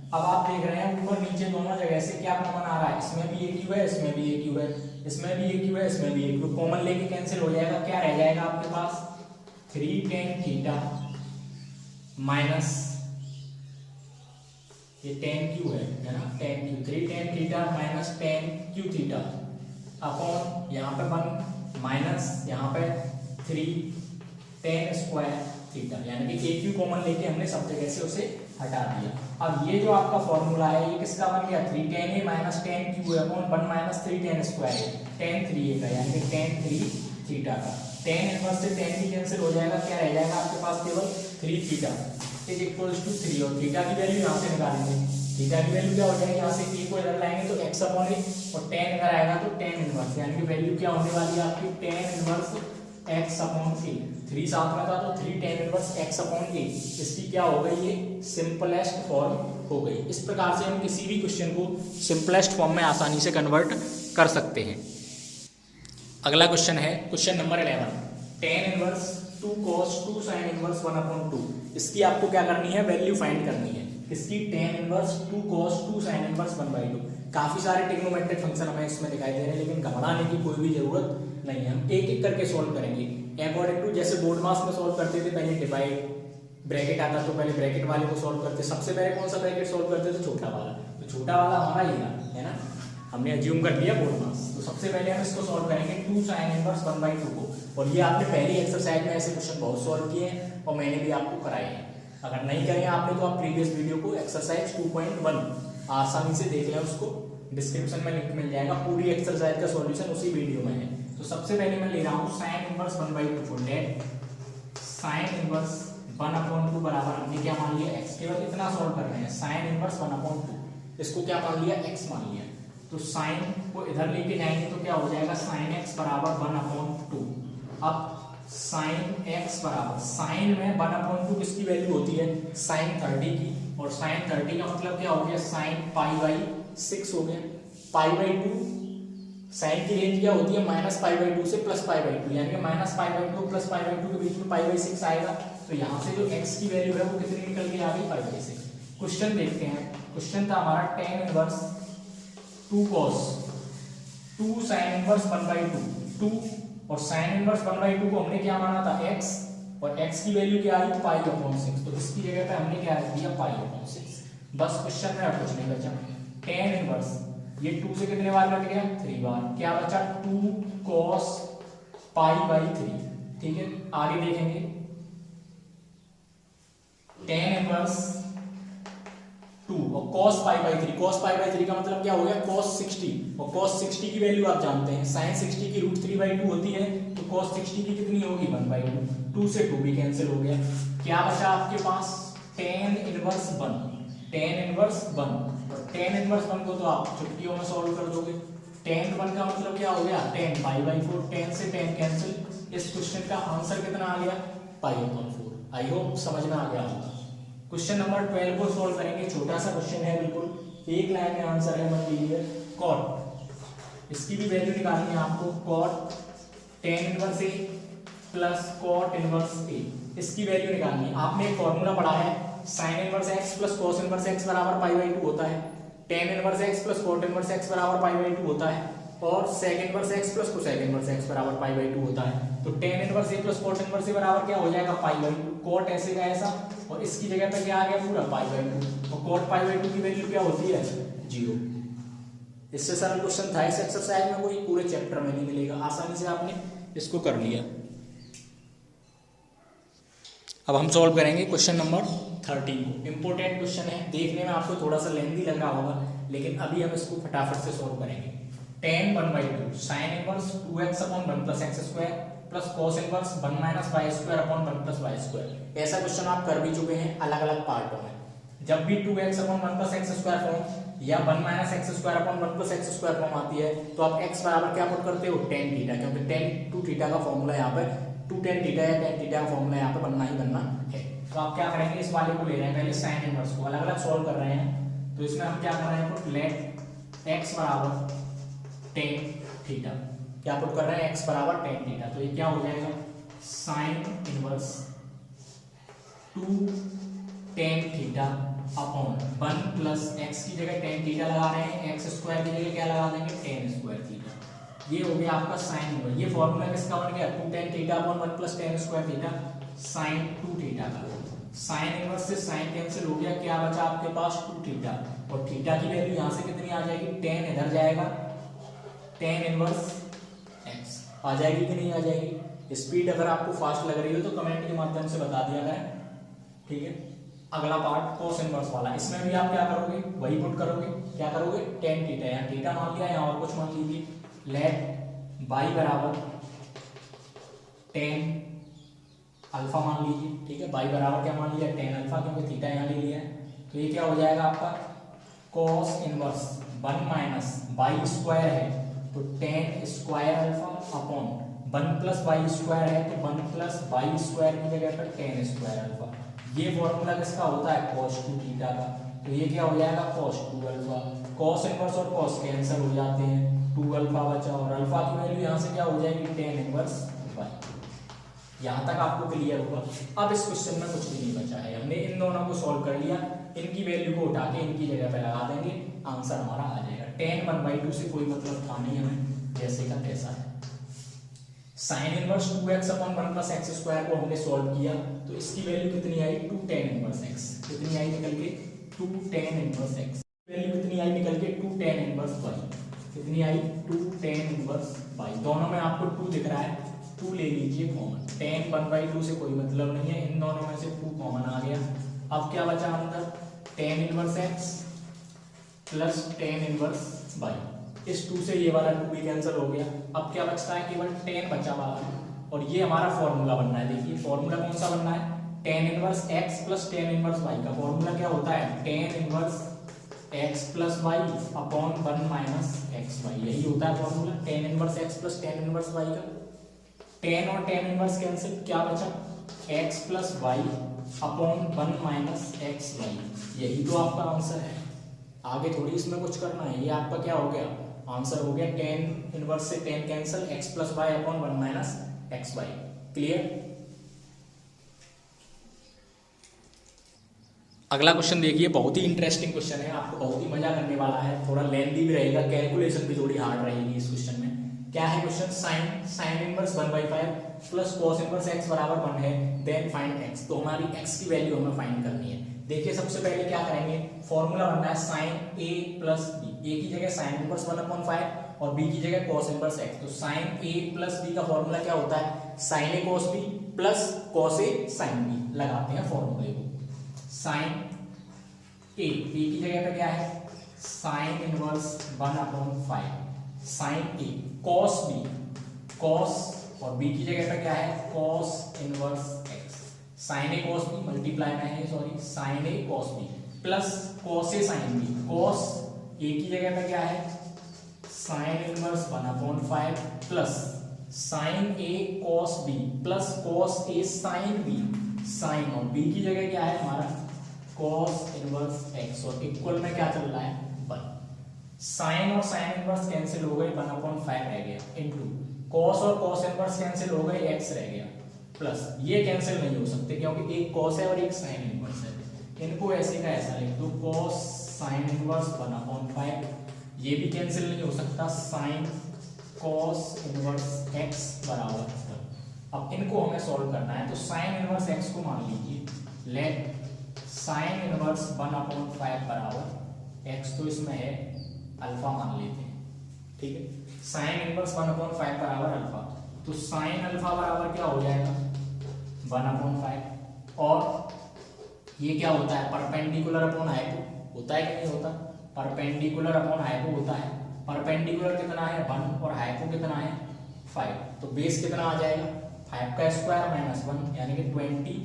अब आप देख रहे हैं ऊपर नीचे दोनों जगह से क्या कॉमन आ रहा है, इसमें भी a क्यूब है, इसमें भी a क्यूब है, इसमें भी a क्यूब है, इसमें भी a क्यूब, कॉमन लेके कैंसिल हो जाएगा। क्या रह जाएगा आपके पास 3 टेन थीटा माइनस ये टेन क्यू है ना, ten Q 3 ten theta minus ten Q theta upon यहाँ पे 1 माइनस यहाँ पे 3 टेन स्क्वायर थीटा, यानी कि ए क्यू कॉमन लेके हमने सब जगह से उसे हटा दिया। अब ये जो आपका फॉर्मूला है ये किसका बन गया 3 टेन ए माइनस टेन क्यू है upon 1 minus 3 ten square ten 3a का, यानी कि टेन 3 थीटा का। टेन इनवर्स से टेन भी कैंसिल हो जाएगा, क्या रह जाएगा आपके पास केवल 3 थीटा इज इक्वल्स टू 3 और थीटा की वैल्यू यहाँ से निकालेंगे। थीटा की वैल्यू क्या हो जाएगी, यहाँ से ए को इधर लाएंगे तो x अपॉन ए और टेन इधर आएगा तो टेन इनवर्स, यानी कि वैल्यू क्या होने वाली है आपकी टेन इनवर्स x अपॉन ए, 3 साथ में था तो 3 टेन इनवर्स x अपॉन ए, इसकी क्या हो गई ये सिंपलेस्ट फॉर्म हो गई। इस प्रकार से हम किसी भी क्वेश्चन को सिंपलेस्ट फॉर्म में आसानी से कन्वर्ट कर सकते हैं। अगला क्वेश्चन है question number 11, tan inverse 2 cos 2 sin inverse 1 upon 2, इसकी आपको क्या करनी है वैल्यू फाइंड करनी है। इसकी tan inverse 2 cos 2 sin inverse 1/2, काफी सारे ट्रिग्नोमेट्रिक फंक्शन हमें इसमें दिखाई दे रहे हैं, लेकिन घबराने की कोई भी जरूरत नहीं है, हम एक एक करके सॉल्व करेंगे अकॉर्डिंग टू जैसे बोर्ड मास में सॉल्व करते थे। पहले डिवाइड ब्रैकेट आता तो पहले ब्रैकेट वाले को सॉल्व करते, सबसे पहले कौन सा ब्रैकेट सॉल्व करते थे छोटा वाला, तो छोटा वाला हमारा ये है ना, हमने अज्यूम कर लिया बोर्ड मास। तो सबसे पहले हम इसको सॉल्व करेंगे 2 sin इनवर्स 1/2 को, और ये आपने पहली एक्सरसाइज में ऐसे क्वेश्चन बहुत सॉल्व किए हैं और मैंने भी आपको कराए हैं। अगर नहीं करें आपने तो आप प्रीवियस वीडियो को एक्सरसाइज 2.1 आसानी से देख लें, उसको डिस्क्रिप्शन में लिंक मिल जाएगा, पूरी एक्सरसाइज का सॉल्यूशन उसी वीडियो में है। तो सबसे पहले मैं ले रहा हूँ sin इनवर्स 1/2 को, डेट sin इनवर्स 1/2 बराबर हमने क्या मान लिया x, केवल इतना सॉल्व कर रहे हैं, sin इनवर्स 1/2 इसको क्या मान लिया x मान लिया, तो sin को इधर लेके जाएंगे तो क्या हो जाएगा sin x बराबर 1/2। अब sin x बराबर sin में 1/2 किसकी वैल्यू होती है sin 30 की, और sin 30 का मतलब क्या हो गया sin π/6 हो गया। π/2 sin की रेंज क्या होती है -π/2 से +π/2, यानी कि -π/2 +π/2 के बीच में π/6 आएगा, तो यहाँ से जो x की वैल्यू है वो कितनी निकल के आ गई π/6। क्वेश्चन देखते हैं, क्वेश्चन था हमारा tan inverse 2 cos 2 sin inverse 1/2 2 और sin इनवर्स 1/2 को हमने क्या माना था x, और x की वैल्यू क्या आई π/6, तो इसकी जगह पे हमने क्या रख दिया π/6। बस क्वेश्चन में अब कुछ नहीं बचा। tan इनवर्स ये 2 से कितने बार कट गया 3 बार, क्या बचा 2 cos π/3, ठीक है। आगे देखेंगे tan इनवर्स 2 और cos π/3, cos π/3 का मतलब क्या हो गया cos 60, और cos 60 की वैल्यू आप जानते हैं sin 60 की √3/2 होती है, तो cos 60 की कितनी होगी 1/2, 2 से 2 भी कैंसिल हो गया। क्या बचा आपके पास tan इनवर्स 1, tan इनवर्स 1, और tan इनवर्स 1 को तो आप चुटकियों में सॉल्व कर दोगे। tan 1 का मतलब क्या हो गया tan π/4, tan से tan कैंसिल, इस क्वेश्चन का आंसर कितना आ गया π/4। आई होप समझ में आ गया होगा। क्वेश्चन नंबर 12 को सॉल्व करेंगे, छोटा सा क्वेश्चन है, बिल्कुल एक लाइन में आंसर है, मान लीजिए cot, इसकी भी वैल्यू निकालनी है आपको, cot tan inverse a plus cot inverse a, इसकी वैल्यू निकालनी है। आपने एक फॉर्मूला पढ़ा है sin inverse x plus cos inverse x बराबर π/2 होता है, tan inverse x plus cot inverse x बराबर π/2 होता है, और sec inverse x plus cosec inverse x बराबर π/2 होता है। तो tan inverse a plus cot inverse a बराबर क्या हो जाएगा π/2, cot ऐसे का ऐसा, और इसकी जगह पे क्या आ गया पूरा π/2, और cot π/2 की वैल्यू क्या होती है 0। इससे सरल क्वेश्चन था इस एक्सरसाइज में, कोई पूरे चैप्टर में नहीं मिलेगा, आसानी से आपने इसको कर लिया। अब हम सॉल्व करेंगे क्वेश्चन नंबर 13 को, इंपॉर्टेंट क्वेश्चन है, देखने में आपको थोड़ा सा लेंथी लग रहा होगा, लेकिन अभी हम इसको फटाफट से सॉल्व करेंगे। tan 1/2 sin inverse 2x/1 + x² plus cos inverse 1 minus y square upon 1 plus y square. ऐसा क्वेश्चन आप कर भी चुके हैं अलग अलग पार्टों में। जब भी 2x upon 1 plus x square form या 1 minus x square upon 1 plus x square form आती है तो आप x बराबर क्या पुट करते हो, tan थीटा, क्योंकि tan टू थीटा का फॉर्मूला यहाँ पे 2 tan थीटा या tan थीटा का फॉर्मूला यहाँ पे बनना ही बनना है। तो आप क्या करेंगे, इस वाले को ले रहे हैं पहले साइन इनवर्स को, अलग अलग सॉल्व कर रहे हैं। तो इसमें हम क्या कर रहे हैं, लेट x बराबर tan थीटा, क्या पुट कर रहे हैं, x बराबर tan थीटा। तो ये क्या हो जाएगा, sine inverse 2 tan theta upon 1 plus x की जगह tan थीटा लगा रहे हैं, एक्स स्क्वायर की जगह क्या लगा देंगे, tan स्क्वायर थीटा। ये हो गया आपका साइन इनवर्स। ये फॉर्मूला किसका बन गया, 2 tan theta upon 1 plus tan square theta sine 2 theta का। साइन इनवर्स से साइन कैंसिल हो गया, क्या बचा आपके पास 2 थीटा, और थीटा की वैल्यू यहां से कितनी आ जाएगी, tan इधर जाएगा, tan इनवर्स x आ जाएगी कि नहीं आ जाएगी। स्पीड अगर आपको फास्ट लग रही हो तो कमेंट के माध्यम से बता दिया गया, ठीक है। अगला पार्ट cos इनवर्स वाला, इसमें भी आप क्या करोगे, वही पुट करोगे, क्या करोगे, tan थीटा, यहाँ थीटा मान लिया, यहाँ और कुछ मान लीजिए, लेट y बराबर tan अल्फा मान लीजिए, ठीक है। y बराबर क्या मान लिया, tan अल्फा, क्योंकि थीटा यहाँ ले लिया है। तो ये क्या हो जाएगा आपका cos inverse 1 minus y square है तो tan square alpha upon 1 plus y square है तो 1 प्लस वाई स्क्वायर की जगह पर tan स्क्वायर अल्फा। ये फॉर्मूला किसका होता है, cos 2 थीटा का। तो ये क्या हो जाएगा, cos 2 अल्फा। cos इनवर्स और cos कैंसिल हो जाते हैं, 2 अल्फा बचा, और अल्फा की वैल्यू यहाँ से क्या हो जाएगी, tan इनवर्स y। यहाँ तक आपको क्लियर होगा। अब इस क्वेश्चन में कुछ भी नहीं बचा है, हमने इन दोनों को सॉल्व कर लिया, इनकी वैल्यू को उठा के इनकी जगह पे लगा देंगे, आंसर हमारा आ जाएगा। tan 1/2 से कोई मतलब था नहीं हमें, जैसे का तैसा है। Sine inverse 2x upon 1 plus x square को हमने सॉल्व किया तो इसकी वैल्यू कितनी आई, 2 tan इनवर्स x, कितनी आई निकल के 2 tan इनवर्स x, वैल्यू कितनी आई निकल के 2 tan इनवर्स y, कितनी आई 2 tan इनवर्स y। दोनों में आपको 2 दिख रहा है, 2 ले लीजिए कॉमन, tan 1/2 से कोई मतलब नहीं है, इन दोनों में से 2 कॉमन आ गया। अब क्या बचा अंदर, tan inverse x plus tan inverse y। इस 2 से ये वाला 2 भी कैंसिल हो गया। अब क्या बचता है, केवल tan बचा हुआ है, और ये हमारा फॉर्मूला बनना है। देखिए फॉर्मूला कौन सा बनना है, tan inverse x plus tan inverse y का फॉर्मूला क्या होता है, tan inverse x plus y upon 1 minus x y, यही होता है formula, tan inverse x plus tan inverse y का। tan और tan इनवर्स कैंसिल, क्या बचा, x plus y upon 1 minus x y, यही तो आपका आंसर है। आगे थोड़ी इसमें कुछ करना है, ये आपका क्या हो गया, आंसर हो गया। tan इनवर्स से tan cancel, x plus y upon 1 minus x y. Clear. अगला क्वेश्चन देखिए, बहुत ही इंटरेस्टिंग क्वेश्चन है, आपको बहुत ही मजा करने वाला है, थोड़ा लेंथी भी रहेगा, कैलकुलेशन भी थोड़ी हार्ड रहेगी इस क्वेश्चन में। क्या है question, sign inverse 1/5 plus cos inverse x बराबर 1 है, देन फाइंड x। तो हमारी x की वैल्यू हमें फाइंड करनी है। देखिए सबसे पहले क्या करेंगे, फॉर्मूला बनना है sine a plus b, a की जगह साइन इनवर्स 1/5 और b की जगह cos इनवर्स x। तो साइन a प्लस b का फॉर्मूला क्या होता है, sine a cos b plus cos a sine b। लगाते हैं फॉर्मूले को, साइन a की जगह पे क्या है, sine inverse 1/5 sine a, cos b cos, और b की जगह पे क्या है, cos inverse x। Sine a cos b multiply में है, sorry, sine a cos b plus cos a sine b, cos a की जगह पे क्या है, sine inverse 1/5 plus sine a cos b plus cos a sine b, sine, और b की जगह क्या है हमारा cos इनवर्स x, और इक्वल में क्या चल रहा है 1। साइन और साइन इनवर्स कैंसिल हो गए, 1/5 रह गया, इनटू cos और cos इनवर्स कैंसिल हो गए, x रह गया, प्लस ये कैंसिल नहीं हो सकते क्योंकि एक cos है और एक साइन इनवर्स है, इनको ऐसे का ऐसा लिख दो, cos साइन इनवर्स 1/5, ये भी कैंसिल नहीं हो सकता, साइन cos इनवर्स x बराबर 1। अब इनको हमें सॉल्व करना है, तो साइन इनवर्स x को मान लीजिए, लेट साइन इनवर्स 1/5 बराबर x, तो इसमें है अल्फा मान लेते हैं, ठीक है। साइन इनवर्स 1/5 बराबर अल्फा, तो साइन अल्फा बराबर क्या हो जाएगा 1/5, और ये क्या होता है, परपेंडिकुलर अपॉन हाइपो होता है कि नहीं होता, परपेंडिकुलर अपॉन हाइपो होता है। परपेंडिकुलर कितना है 1 और हाइपो कितना है 5। तो बेस कितना आ जाएगा 5 का स्क्वायर माइनस 1 यानी कि 24।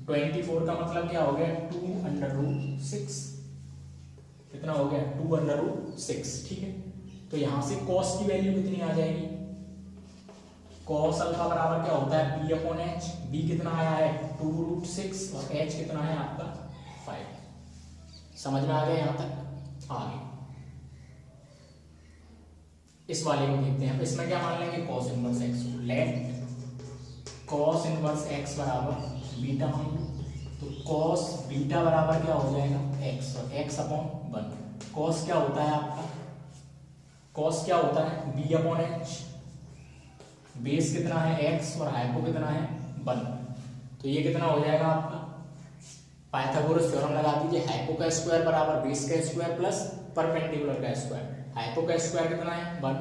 24 का मतलब क्या हो गया 2√6। कितना हो गया 2√6। ठीक है, तो यहां से कॉस की वैल्यू कितनी आ जाएगी, कॉस अल्फा बराबर क्या होता है बी अपॉन एच। बी कितना आया है 2√6 और एच कितना है आपका 5। समझ में आ गया यहां तक। आगे इस वाले को देखते हैं। इसमें क्या मान लेंगे कॉस इनवर्स एक्स को। लेट कॉस इनवर्स एक्स बराबर बीटा मान लो। तो कॉस बीटा बराबर क्या हो जाएगा एक्स, और एक्स अपॉन 1। कॉस क्या होता है आपका, कॉस क्या होता है बी अपॉन एच। बेस कितना है एक्स और हाइपो कितना है 1। तो ये कितना हो जाएगा आपका पाइथागोरस थ्योरम लगा दीजिए। हाइपो का स्क्वायर बराबर बेस का स्क्वायर प्लस परपेंडिकुलर का स्क्वायर। हाइपो का स्क्वायर कितना है 1,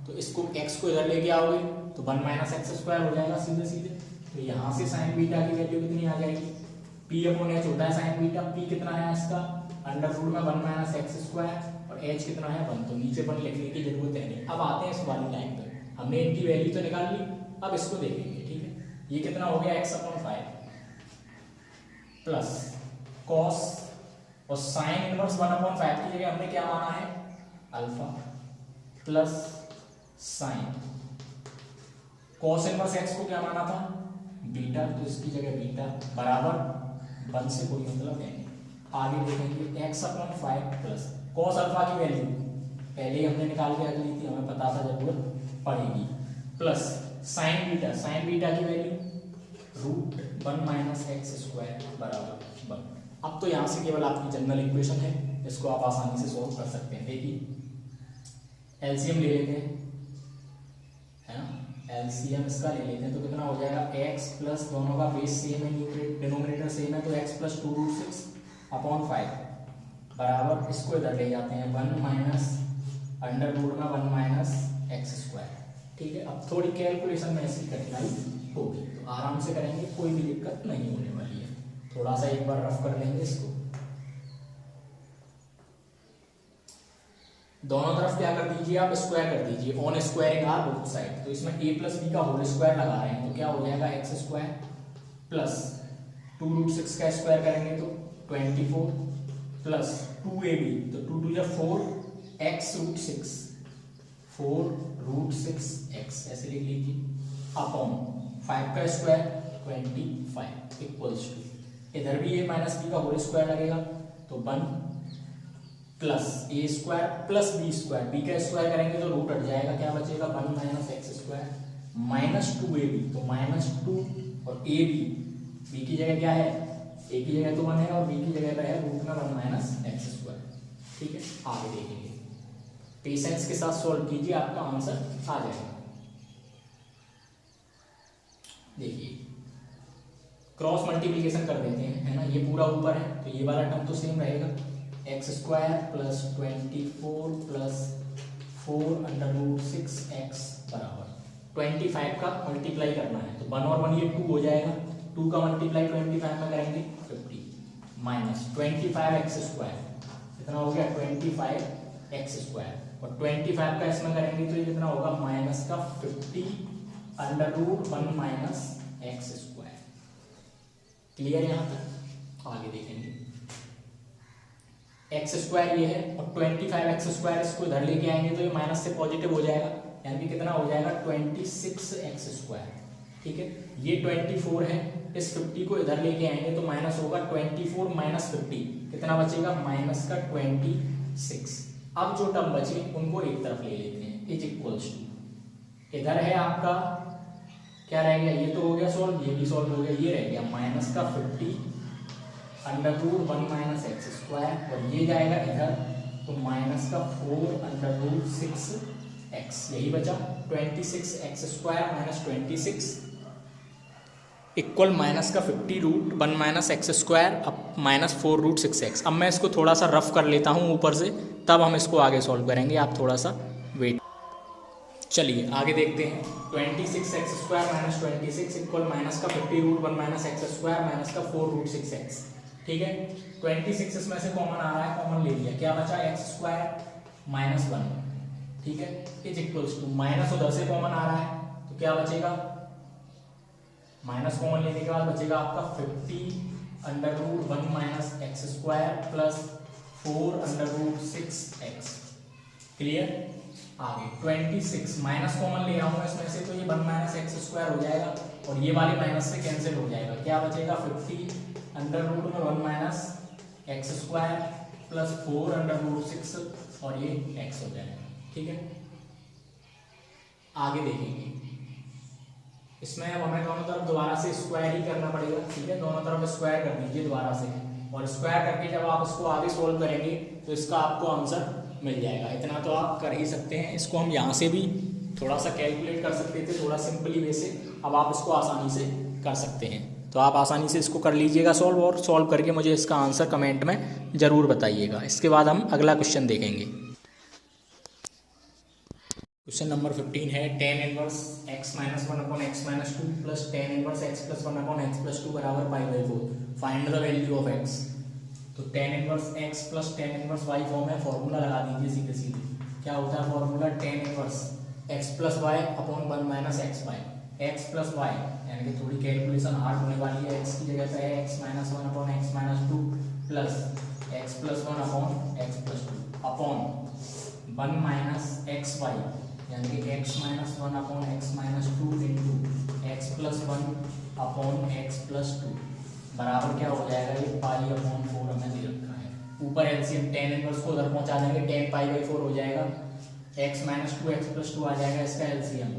तो इसको x को इधर लेके आओगे तो 1 माइनस एक्स स्क्वायर हो जाएगा सीधे सीधे। तो यहाँ से साइन बीटा की वैल्यू कितनी आ जाएगी p अपॉन एच होता है साइन बीटा। p कितना है इसका अंडर रूट में 1 माइनस एक्स स्क्वायर और h कितना है 1, तो नीचे 1 लिखने की जरूरत है नहीं। अब आते हैं इस वाली लाइन पर। हमने इनकी वैल्यू तो निकाल ली, अब इसको देखेंगे। ठीक है, ये कितना हो गया x अपॉन 5 प्लस कॉस और साइन इनवर्स 1 अपॉन 5 की जगह हमने क्या माना है alpha plus sign. Cos inverse x को क्या माना था बीटा, तो इसकी जगह बीटा बराबर 1 से कोई मतलब नहीं। आगे देखेंगे x upon 5 plus cos alpha की वैल्यू पहले ही हमने निकाल के रख ली थी, हमें पता था जरूरत पड़ेगी, प्लस साइन बीटा की value root 1 minus x square बराबर 1। अब तो यहाँ से केवल आपकी जनरल इक्वेशन है, इसको आप आसानी से सॉल्व कर सकते हैं। देखिए एलसीएम ले लेते हैं, है ना, एलसीएम इसका ले लेते हैं तो कितना हो जाएगा x प्लस दोनों का बेस सेम है, डिनोमिनेटर सेम है, तो x प्लस 2√6 अपॉन 5 बराबर इसको इधर ले जाते हैं 1 माइनस अंडर रूट में 1 माइनस एक्स स्क्वायर। ठीक है, अब थोड़ी कैलकुलेशन में ऐसी कठिनाई होगी तो आराम से करेंगे, कोई भी दिक्कत नहीं होने वाली है। थोड़ा सा एक बार रफ कर लेंगे इसको। दोनों तरफ क्या कर दीजिए आप स्क्वायर कर दीजिए, on squaring are both side. तो इसमें a प्लस बी का होल स्क्वायर लगा रहे हैं तो क्या हो जाएगा एक्स स्क्वायर प्लस 2√6 का स्क्वायर करेंगे तो 24 प्लस 2ab तो 2 2 जा 4 x√6 4√6x ऐसे लिख लीजिए अपॉन 5 का स्क्वायर 25 इक्वल्स टू इधर भी a माइनस बी का होल स्क्वायर लगेगा तो 1 plus a square plus b square. B का स्क्वायर करेंगे तो रूट हट जाएगा, क्या बचेगा 1 minus x square minus 2ab तो -2 और ए बी की जगह क्या है ए की जगह तो 1 है और बी की जगह है रूट में 1 माइनस एक्स स्क्वायर। ठीक है, आगे देखेंगे, पेशेंस के साथ सॉल्व कीजिए, आपका आंसर आ जाएगा। देखिए क्रॉस मल्टीप्लिकेशन कर देते हैं, है ना, ये पूरा ऊपर है तो ये वाला टर्म तो सेम रहेगा, x square plus 24 plus 4 under root 6x बराबर 25 का मल्टीप्लाई करना है तो 1 और 1 ये 2 हो जाएगा, 2 का मल्टीप्लाई 25 में करेंगे 50 माइनस 25x स्क्वायर कितना हो गया 25x स्क्वायर और 25 का इसमें करेंगे तो ये कितना होगा माइनस का 50 under root 1 minus x square. Clear यहाँ तक? आगे देखेंगे एक्स स्क्वायर ये है और 25x स्क्वायर इसको इधर लेके आएंगे तो ये माइनस से पॉजिटिव हो जाएगा, यानी कि कितना हो जाएगा 26x स्क्वायर। ठीक है, ये 24 है, इस 50 को इधर लेके आएंगे तो माइनस होगा 24 माइनस 50 कितना बचेगा माइनस का 26। अब जो टर्म बचे उनको एक तरफ ले लेते हैं, इज इक्वल्स टू इधर है आपका क्या रह गया, ये तो हो गया सॉल्व, ये भी सॉल्व हो गया, ये रह गया माइनस का 50 under root 1 minus x square और ये जाएगा इधर तो माइनस का 4 अंडर रूट 6x, यही बचा 26x square minus 26 equal minus का 50 रूट 1 माइनस एक्स स्क्वायर अब माइनस 4 रूट 6x। अब मैं इसको थोड़ा सा रफ कर लेता हूँ ऊपर से, तब हम इसको आगे सॉल्व करेंगे, आप थोड़ा सा वेट। चलिए आगे देखते हैं, 26x square minus 26 equal minus का 50 root 1 minus x square minus का 4 रूट 6x। ठीक है, 26 इसमें से कॉमन आ रहा है, कॉमन ले लिया, क्या बचा एक्स स्क्वायर माइनस 1 ठीक है, इज इक्वल्स टू माइनस उधर से कॉमन आ रहा है तो क्या बचेगा, माइनस कॉमन लेने के बाद बचेगा आपका 50√1 minus x square plus 4√6x। Clear. आगे 26 माइनस कॉमन ले रहा हूँ इसमें से तो ये 1 माइनस एक्स स्क्वायर हो जाएगा और ये वाली माइनस से कैंसिल हो जाएगा, क्या बचेगा 50√1 माइनस एक्स स्क्वायर प्लस 4√6 और ये x हो जाएगा। ठीक है, आगे देखेंगे इसमें अब हमें दोनों तरफ दोबारा से स्क्वायर ही करना पड़ेगा। ठीक है, दोनों तरफ स्क्वायर कर दीजिए दोबारा से और स्क्वायर करके जब आप इसको आगे सोल्व करेंगे तो इसका आपको आंसर मिल जाएगा। इतना तो आप कर ही सकते हैं। इसको हम यहाँ से भी थोड़ा सा कैलकुलेट कर सकते थे थोड़ा सिंपली वे से, अब आप इसको आसानी से कर सकते हैं। तो आप आसानी से इसको कर लीजिएगा सॉल्व और सॉल्व करके मुझे इसका आंसर कमेंट में ज़रूर बताइएगा। इसके बाद हम अगला क्वेश्चन देखेंगे। क्वेश्चन नंबर 15 है tan inverse x minus 1 upon x minus 2 plus tan inverse x plus 1 upon x plus 2 बराबर π/4 find the value of x। तो tan inverse x plus tan inverse y form है, फॉर्मूला लगा दीजिए सीधे सीधे। क्या होता है formula, tan inverse x plus y upon 1 minus x y, x plus y यानी कि थोड़ी कैलकुलेशन हार्ड होने वाली है। x की जगह पे है x minus 1 upon x minus 2 plus x plus 1 upon x plus 2 upon 1 minus x y यानी कि x minus 1 upon x minus 2 into x plus 1 upon x plus 2 बराबर क्या हो जाएगा, ये π/4 हमें दे रखा है। ऊपर एलसीएम tan इनवर्स को उधर पहुंचा देंगे, tan π/4 हो जाएगा, x माइनस 2 एक्स प्लस 2 आ जाएगा इसका एलसीएम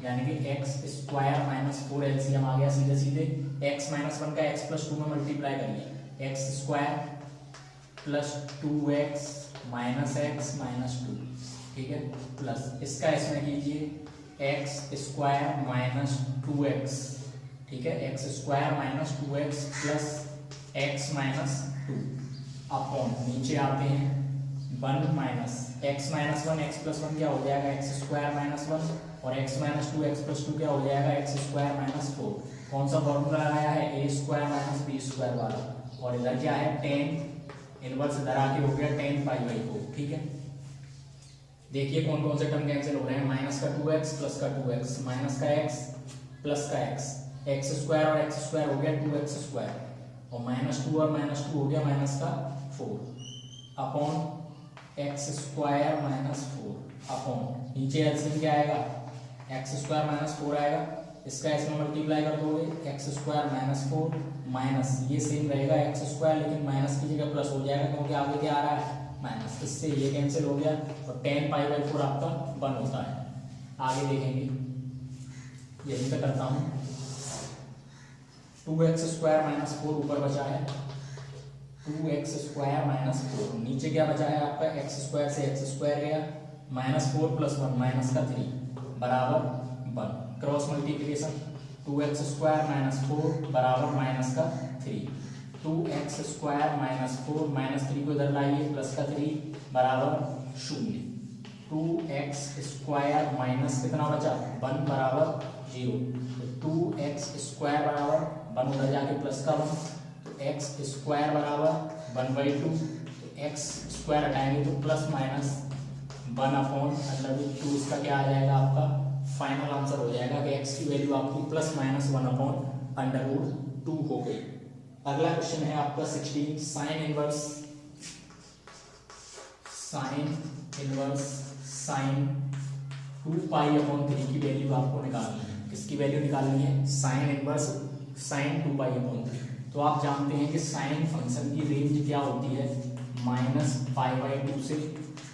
यानी कि एक्स स्क्वायर माइनस 4 एलसीएम आ गया सीधे सीधे। x माइनस 1 का x प्लस 2 में मल्टीप्लाई करिए, x square plus 2x minus x minus 2, ठीक है, प्लस इसका इसमें कीजिए एक्स स्क्वायर माइनस 2x, ठीक है, x square minus 2x plus x minus 2 upon नीचे आते हैं 1 minus x minus 1 x plus 1 क्या हो जाएगा एक्स स्क्वायर माइनस 1 और एक्स माइनस 2 एक्स प्लस 2 क्या हो जाएगा एक्स स्क्वायर माइनस 4। कौन सा फॉर्मूला लगाया है, ए स्क्वायर माइनस बी स्क्वायर वाला, और इधर क्या है tan इनवर्स इधर आके हो गया tan π/4। ठीक है, देखिए कौन कौन से टर्म कैंसिल हो रहे हैं, माइनस का 2x प्लस का 2x, माइनस का x प्लस का x, एक्स स्क्वायर और एक्स स्क्वायर हो गया 2x स्क्वायर और माइनस 2 और माइनस 2 हो गया माइनस का 4 upon x square minus 4 upon नीचे एलसीएम क्या आएगा, एक्स स्क्वायर माइनस 4 आएगा, इसका इसमें मल्टीप्लाई कर दोगे एक्स स्क्वायर माइनस 4 माइनस ये सेम रहेगा एक्स स्क्वायर लेकिन माइनस की जगह प्लस हो जाएगा क्योंकि आगे क्या आ रहा है माइनस, इससे ये कैंसिल हो गया और tan π/4 आपका 1 होता है। आगे देखेंगे, यही तो करता हूँ, 2x स्क्वायर माइनस 4 ऊपर बचा है 2x स्क्वायर माइनस 4, नीचे क्या बचा है आपका एक्स स्क्वायर से एक्स स्क्वायर गया माइनस 4 प्लस 1 माइनस का 3 बराबर 1, cross multiplication 2x square minus 4 बराबर माइनस का 3, 2x स्क्वायर माइनस 4 माइनस 3 को इधर लाइए प्लस का 3 बराबर 0, 2x स्क्वायर माइनस कितना बचा 1 बराबर 0, तो 2x स्क्वायर बराबर 1 उधर जाके प्लस का 1 तो x स्क्वायर बराबर 1/2, तो x स्क्वायर हटाएंगे तो प्लस माइनस 1 अपॉन √2, इसका क्या आ जाएगा आपका फाइनल आंसर हो जाएगा कि x की वैल्यू आपकी प्लस माइनस 1 अपॉन √2 हो गई। अगला क्वेश्चन है आपका 16, साइन इनवर्स साइन 2π/3 की वैल्यू आपको निकालनी है। किसकी वैल्यू निकालनी है, साइन इनवर्स साइन 2π/3। तो आप जानते हैं कि साइन फंक्शन की रेंज क्या होती है, -π/2 से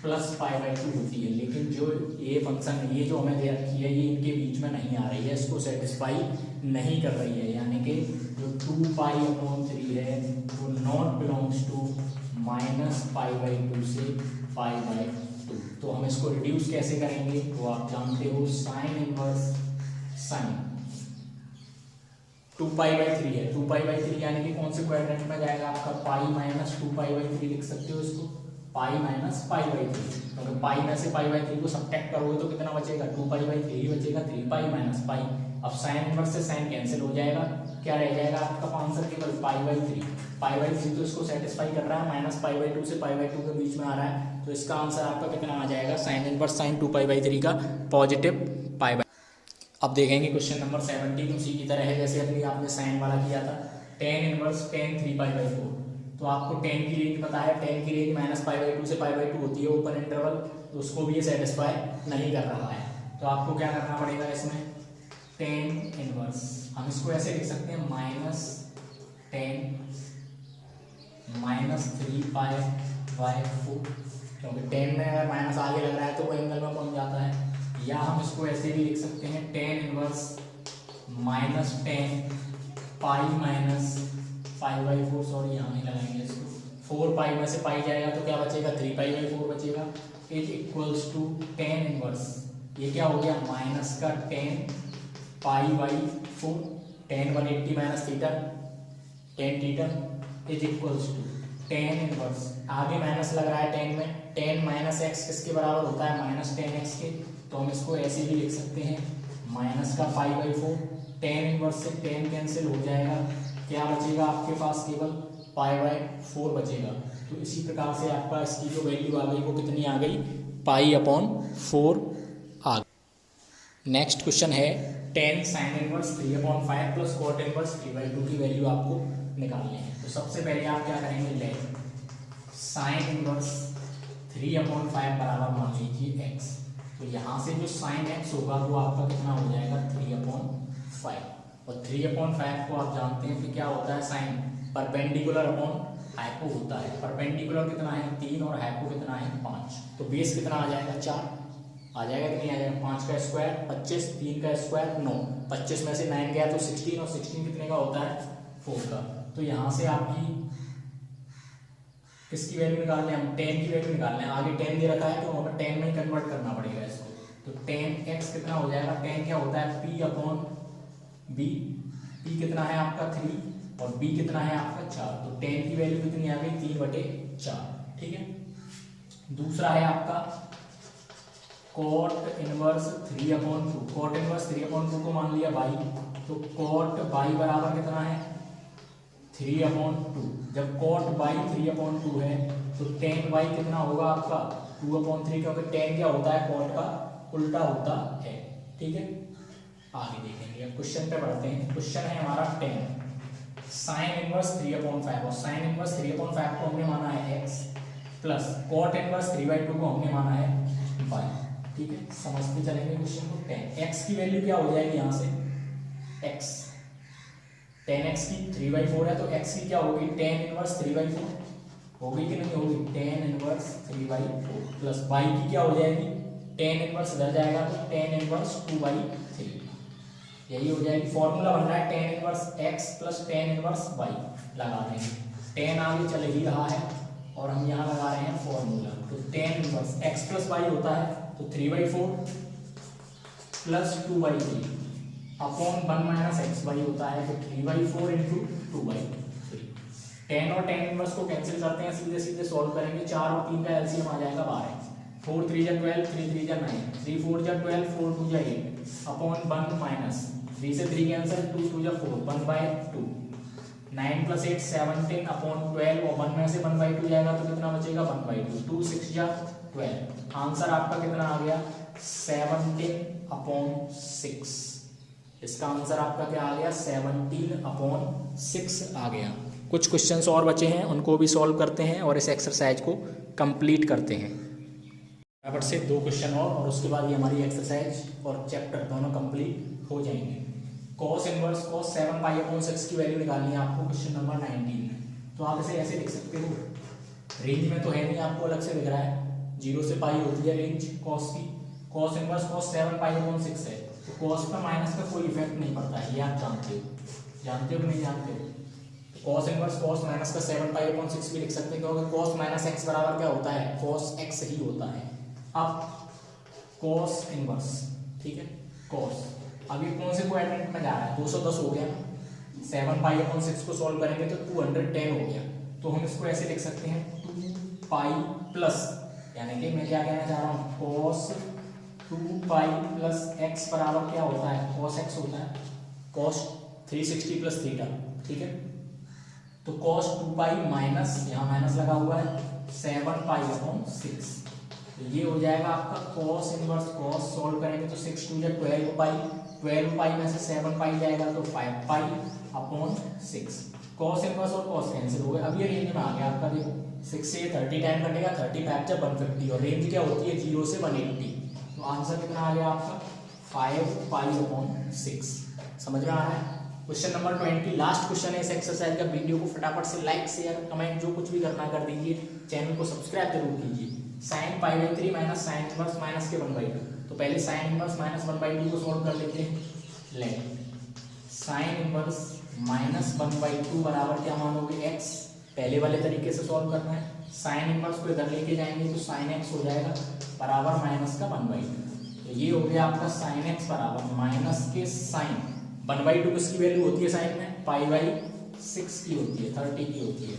+π/2 होती है, लेकिन जो ये फंक्शन ये जो हमें दे रखी है ये इनके बीच में नहीं आ रही है, इसको सेटिस्फाई नहीं कर रही है, यानी कि जो 2π/3 है वो नॉट बिलोंग्स टू -π/2 से π/2। तो हम इसको रिड्यूस कैसे करेंगे, वो आप जानते हो, साइन इनवर्स साइन 2π/3 है, 2π/3 यानी कि कौन से क्वाड्रेंट में जाएगा आपका π-2π/3 लिख सकते हो इसको, π-π/3, क्योंकि पाई में से π/3 को सब्ट्रैक्ट करोगे तो कितना बचेगा 2π/3 बचेगा, 3π - π। अब साइन इनवर्स से साइन कैंसिल हो जाएगा, क्या रह जाएगा आपका आंसर केवल π/3 तो इसको सेटिस्फाई कर रहा है, -π/2 से π/2 के बीच में आ रहा है तो इसका आंसर आपका कितना आ जाएगा, साइन इनवर्स साइन 2π/3 का पॉजिटिव पाई। अब देखेंगे क्वेश्चन नंबर 17 उसी की तरह है जैसे अपनी आपने साइन वाला किया था। टेन इनवर्स टेन 3π/4, तो आपको टेन की रेंज पता है, टेन की रेंज -π/2 से π/2 होती है ओपन इंटरवल, तो उसको भी ये सेटिस्फाई नहीं कर रहा है। तो आपको क्या करना पड़ेगा इसमें, टेन इनवर्स, हम इसको ऐसे लिख सकते हैं -10 -3π/4, क्योंकि 10 में अगर माइनस आगे लग रहा है तो वो एंगल में पहुंच जाता है। या हम इसको ऐसे भी लिख सकते हैं टेन इनवर्स -10 π-π/4, सॉरी यहाँ नहीं लगाएंगे इसको, 4π में से पाई जाएगा तो क्या बचेगा, 3π/4 बचेगा, is equals to tan inverse, ये क्या हो गया माइनस का 10 π/4, 10 180 minus theta 10 theta is equals to tan inverse, आगे माइनस लग रहा है 10 में, 10 - x किसके बराबर होता है, -10x के, तो हम इसको ऐसे भी लिख सकते हैं माइनस का π/4, 10 इनवर्स से 10 कैंसिल हो जाएगा, क्या बचेगा आपके पास, केवल π/4 बचेगा। तो इसी प्रकार से आपका इसकी जो वैल्यू आ गई वो कितनी आ गई, π/4 आ गई। नेक्स्ट क्वेश्चन है 10 sine inverse 3/5 plus cot inverse 3/2 की वैल्यू आपको निकालनी है। तो सबसे पहले आप क्या करेंगे, लेट साइन इनवर्स 3/5 बराबर मान लीजिए x, तो यहाँ से जो साइन x होगा वो आपका कितना हो जाएगा 3/5, और 3/5 को आप जानते हैं कि क्या होता है, साइन परपेंडिकुलर अपॉन हाइपो होता है। परपेंडिकुलर कितना है 3 और हाइपो कितना है 5, तो बेस कितना आ जाएगा 4 आ जाएगा कि नहीं आ जाएगा, 5 का स्क्वायर 25, 3 का स्क्वायर 9, 25 में से 9 गया तो 16, और 16 कितने का होता है 4 का। तो यहाँ से आपकी किसकी वैल्यू निकालने हैं, हम 10 की वैल्यू निकालने हैं, आगे 10 दे रखा है तो हमें 10 में ही कन्वर्ट करना पड़ेगा इसको। तो 10x कितना हो जाएगा, 10 क्या होता है p/b, p कितना है आपका 3 और b कितना है आपका 4, तो 10 की वैल्यू कितनी आ गई 3/4, ठीक है। दूसरा है आपका cot इनवर्स 3/2, cot इनवर्स 3/2 को मान लिया y, तो cot y बराबर कितना है 3/2, जब cot y 3/2 है तो tan y कितना होगा आपका 2/3, क्योंकि tan क्या होता है cot का उल्टा होता है, ठीक है। आगे देखेंगे, अब क्वेश्चन पे बढ़ते हैं। क्वेश्चन है हमारा 10 साइन इनवर्स 3/5, और साइन इनवर्स 3/5 को हमने माना है x प्लस cot इनवर्स 3/2 को हमने माना है y, ठीक है। समझते चलेंगे क्वेश्चन को। 10x की वैल्यू क्या हो जाएगी यहाँ से, x 10x की 3/4 है तो x की क्या होगी tan इनवर्स 3/4 होगी कि नहीं होगी, tan इनवर्स 3/4 प्लस y की क्या हो जाएगी, tan इनवर्स इधर जाएगा तो tan इनवर्स 2/3, यही हो जाएगी। फॉर्मूला बन रहा है tan inverse x plus tan inverse y, लगा देंगे, tan आगे चल ही रहा है और हम यहाँ लगा रहे हैं फॉर्मूला, तो tan inverse x plus y होता है तो 3/4 प्लस 2/3 अपॉन 1 - xy होता है, तो 3/4 इंटू 2/3। 10 और tan इनवर्स को कैंसिल करते हैं, सीधे सीधे सॉल्व करेंगे, 4 और 3 का एलसीएम आ जाएगा 12, 4 3 = 12, 3 3 = 9, 3 4 = 12, 4 2 = 8 अपॉन 1 माइनस 3 से 3 कैंसिल, 2 2 = 4, 1/2, 9 + 8 17 अपॉन 12, और 1 में से 1/2 जाएगा तो कितना बचेगा 1/2, 2 6 = 12। आंसर आपका कितना आ गया 17/6, इसका आंसर आपका क्या आ गया 17/6 आ गया। कुछ क्वेश्चंस और बचे हैं उनको भी सॉल्व करते हैं और इस एक्सरसाइज को कंप्लीट करते हैं। बराबर से 2 क्वेश्चन और उसके बाद ये हमारी एक्सरसाइज और चैप्टर दोनों कंप्लीट हो जाएंगे। cos इनवर्स cos 7π/6 की वैल्यू निकालनी है आपको क्वेश्चन नंबर 19 में। तो आप इसे ऐसे लिख सकते हो, रेंज में तो है नहीं, आपको अलग से लिख रहा है, 0 से पाई होती है रेंज cos की, cos इनवर्स cos 7π/6 है, तो cos का माइनस का कोई इफेक्ट नहीं पड़ता है, ये आप जानते हो कि नहीं जानते हो। तो cos इनवर्स cos माइनस का 7π/6 भी लिख सकते हैं, क्योंकि cos - x बराबर क्या होता है cos x ही होता है। अब cos इनवर्स, ठीक है, cos अभी कौन से क्वाड्रेंट में जा रहा है, 210 हो गया, 7π/6 को सॉल्व करेंगे तो 210 हो गया, तो हम इसको ऐसे लिख सकते हैं 2π प्लस, यानी कि मैं क्या कहना चाह रहा हूँ cos 2π प्लस x बराबर क्या होता है cos x होता है, cos 360 प्लस थीटा, ठीक है। तो cos 2π माइनस, यहाँ माइनस लगा हुआ है, 7 पाई अपॉन 6। तो ये हो जाएगा आपका cos इनवर्स cos, सॉल्व करेंगे तो 6 2 12 पाई, 12 पाई में से 7 पाई जाएगा तो 5 पाई अपॉन 6। cos इनवर्स और cos कैंसिल हो गए। अब ये रेंज में आ गया आपका, देखो 6 से 30 टाइम कटेगा, 35 जब 150 और रेंज क्या होती है 0 से 180। तो आंसर कितना आ गया आपका 5 पाई अपॉन 6। समझ में आ रहा है। क्वेश्चन नंबर 20 लास्ट क्वेश्चन है इस एक्सरसाइज का। वीडियो को फटाफट से लाइक शेयर कमेंट जो कुछ भी करना कर दीजिए, चैनल को सब्सक्राइब जरूर कीजिए। Sine pi by 3 minus sine inverse minus के 1/2। तो पहले साइन इनवर्स माइनस 1/2 को सॉल्व कर लेते हैं। लेट साइन इनवर्स माइनस 1/2 बराबर क्या मानोगे x। पहले वाले तरीके से सॉल्व करना है। साइन इनवर्स को इधर लेके जाएंगे तो साइन x हो जाएगा बराबर माइनस का 1/2। तो ये हो गया आपका साइन x बराबर माइनस के साइन 1/2 किसकी वैल्यू होती है साइन में, पाई बाई 6 की होती है, 30 की होती है।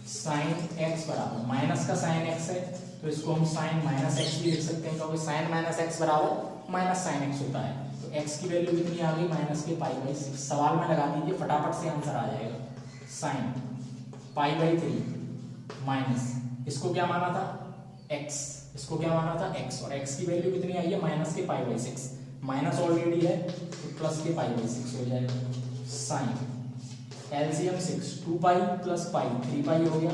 साइन x बराबर माइनस का साइन x है तो इसको हम साइन माइनस x भी लिख सकते हैं, क्योंकि साइन माइनस x बराबर माइनस साइन x होता है। तो x की वैल्यू कितनी आ गई माइनस के पाई बाई 6। सवाल में लगा दीजिए फटाफट से आंसर आ जाएगा। साइन पाई बाई 3 माइनस इसको क्या माना था x, इसको क्या माना था x, और x की वैल्यू कितनी आई है माइनस के पाई बाई 6। माइनस ऑलरेडी है तो प्लस के पाई बाई 6 हो जाएगा। Sine LCM 6 2 pi plus pi 3 pi हो गया,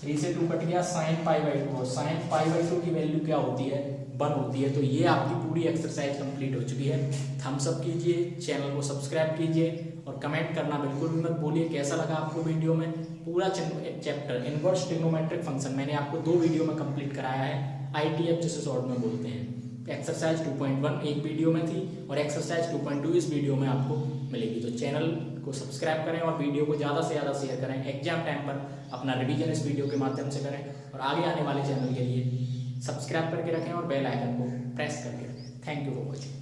3 से 2 कट गया, साइन पाई बाई 2 और साइन पाई बाई 2 की वैल्यू क्या होती है 1 होती है। तो ये आपकी पूरी एक्सरसाइज कंप्लीट हो चुकी है। थम्स अप कीजिए, चैनल को सब्सक्राइब कीजिए और कमेंट करना बिल्कुल भी मत भूलिए कैसा लगा आपको वीडियो में। पूरा चैप्टर इनवर्स ट्रिग्नोमेट्रिक फंक्शन मैंने आपको 2 वीडियो में कंप्लीट कराया है, ITF जिसे शॉर्ट में बोलते हैं। एक्सरसाइज 2.1 एक वीडियो में थी और एक्सरसाइज 2.2 इस वीडियो में आपको मिलेगी। तो चैनल को सब्सक्राइब करें और वीडियो को ज़्यादा से ज़्यादा शेयर करें। एग्जाम टाइम पर अपना रिवीजन इस वीडियो के माध्यम से करें और आगे आने वाले चैनल के लिए सब्सक्राइब करके रखें और बेल आइकन को प्रेस करके रखें। Thank you for watching.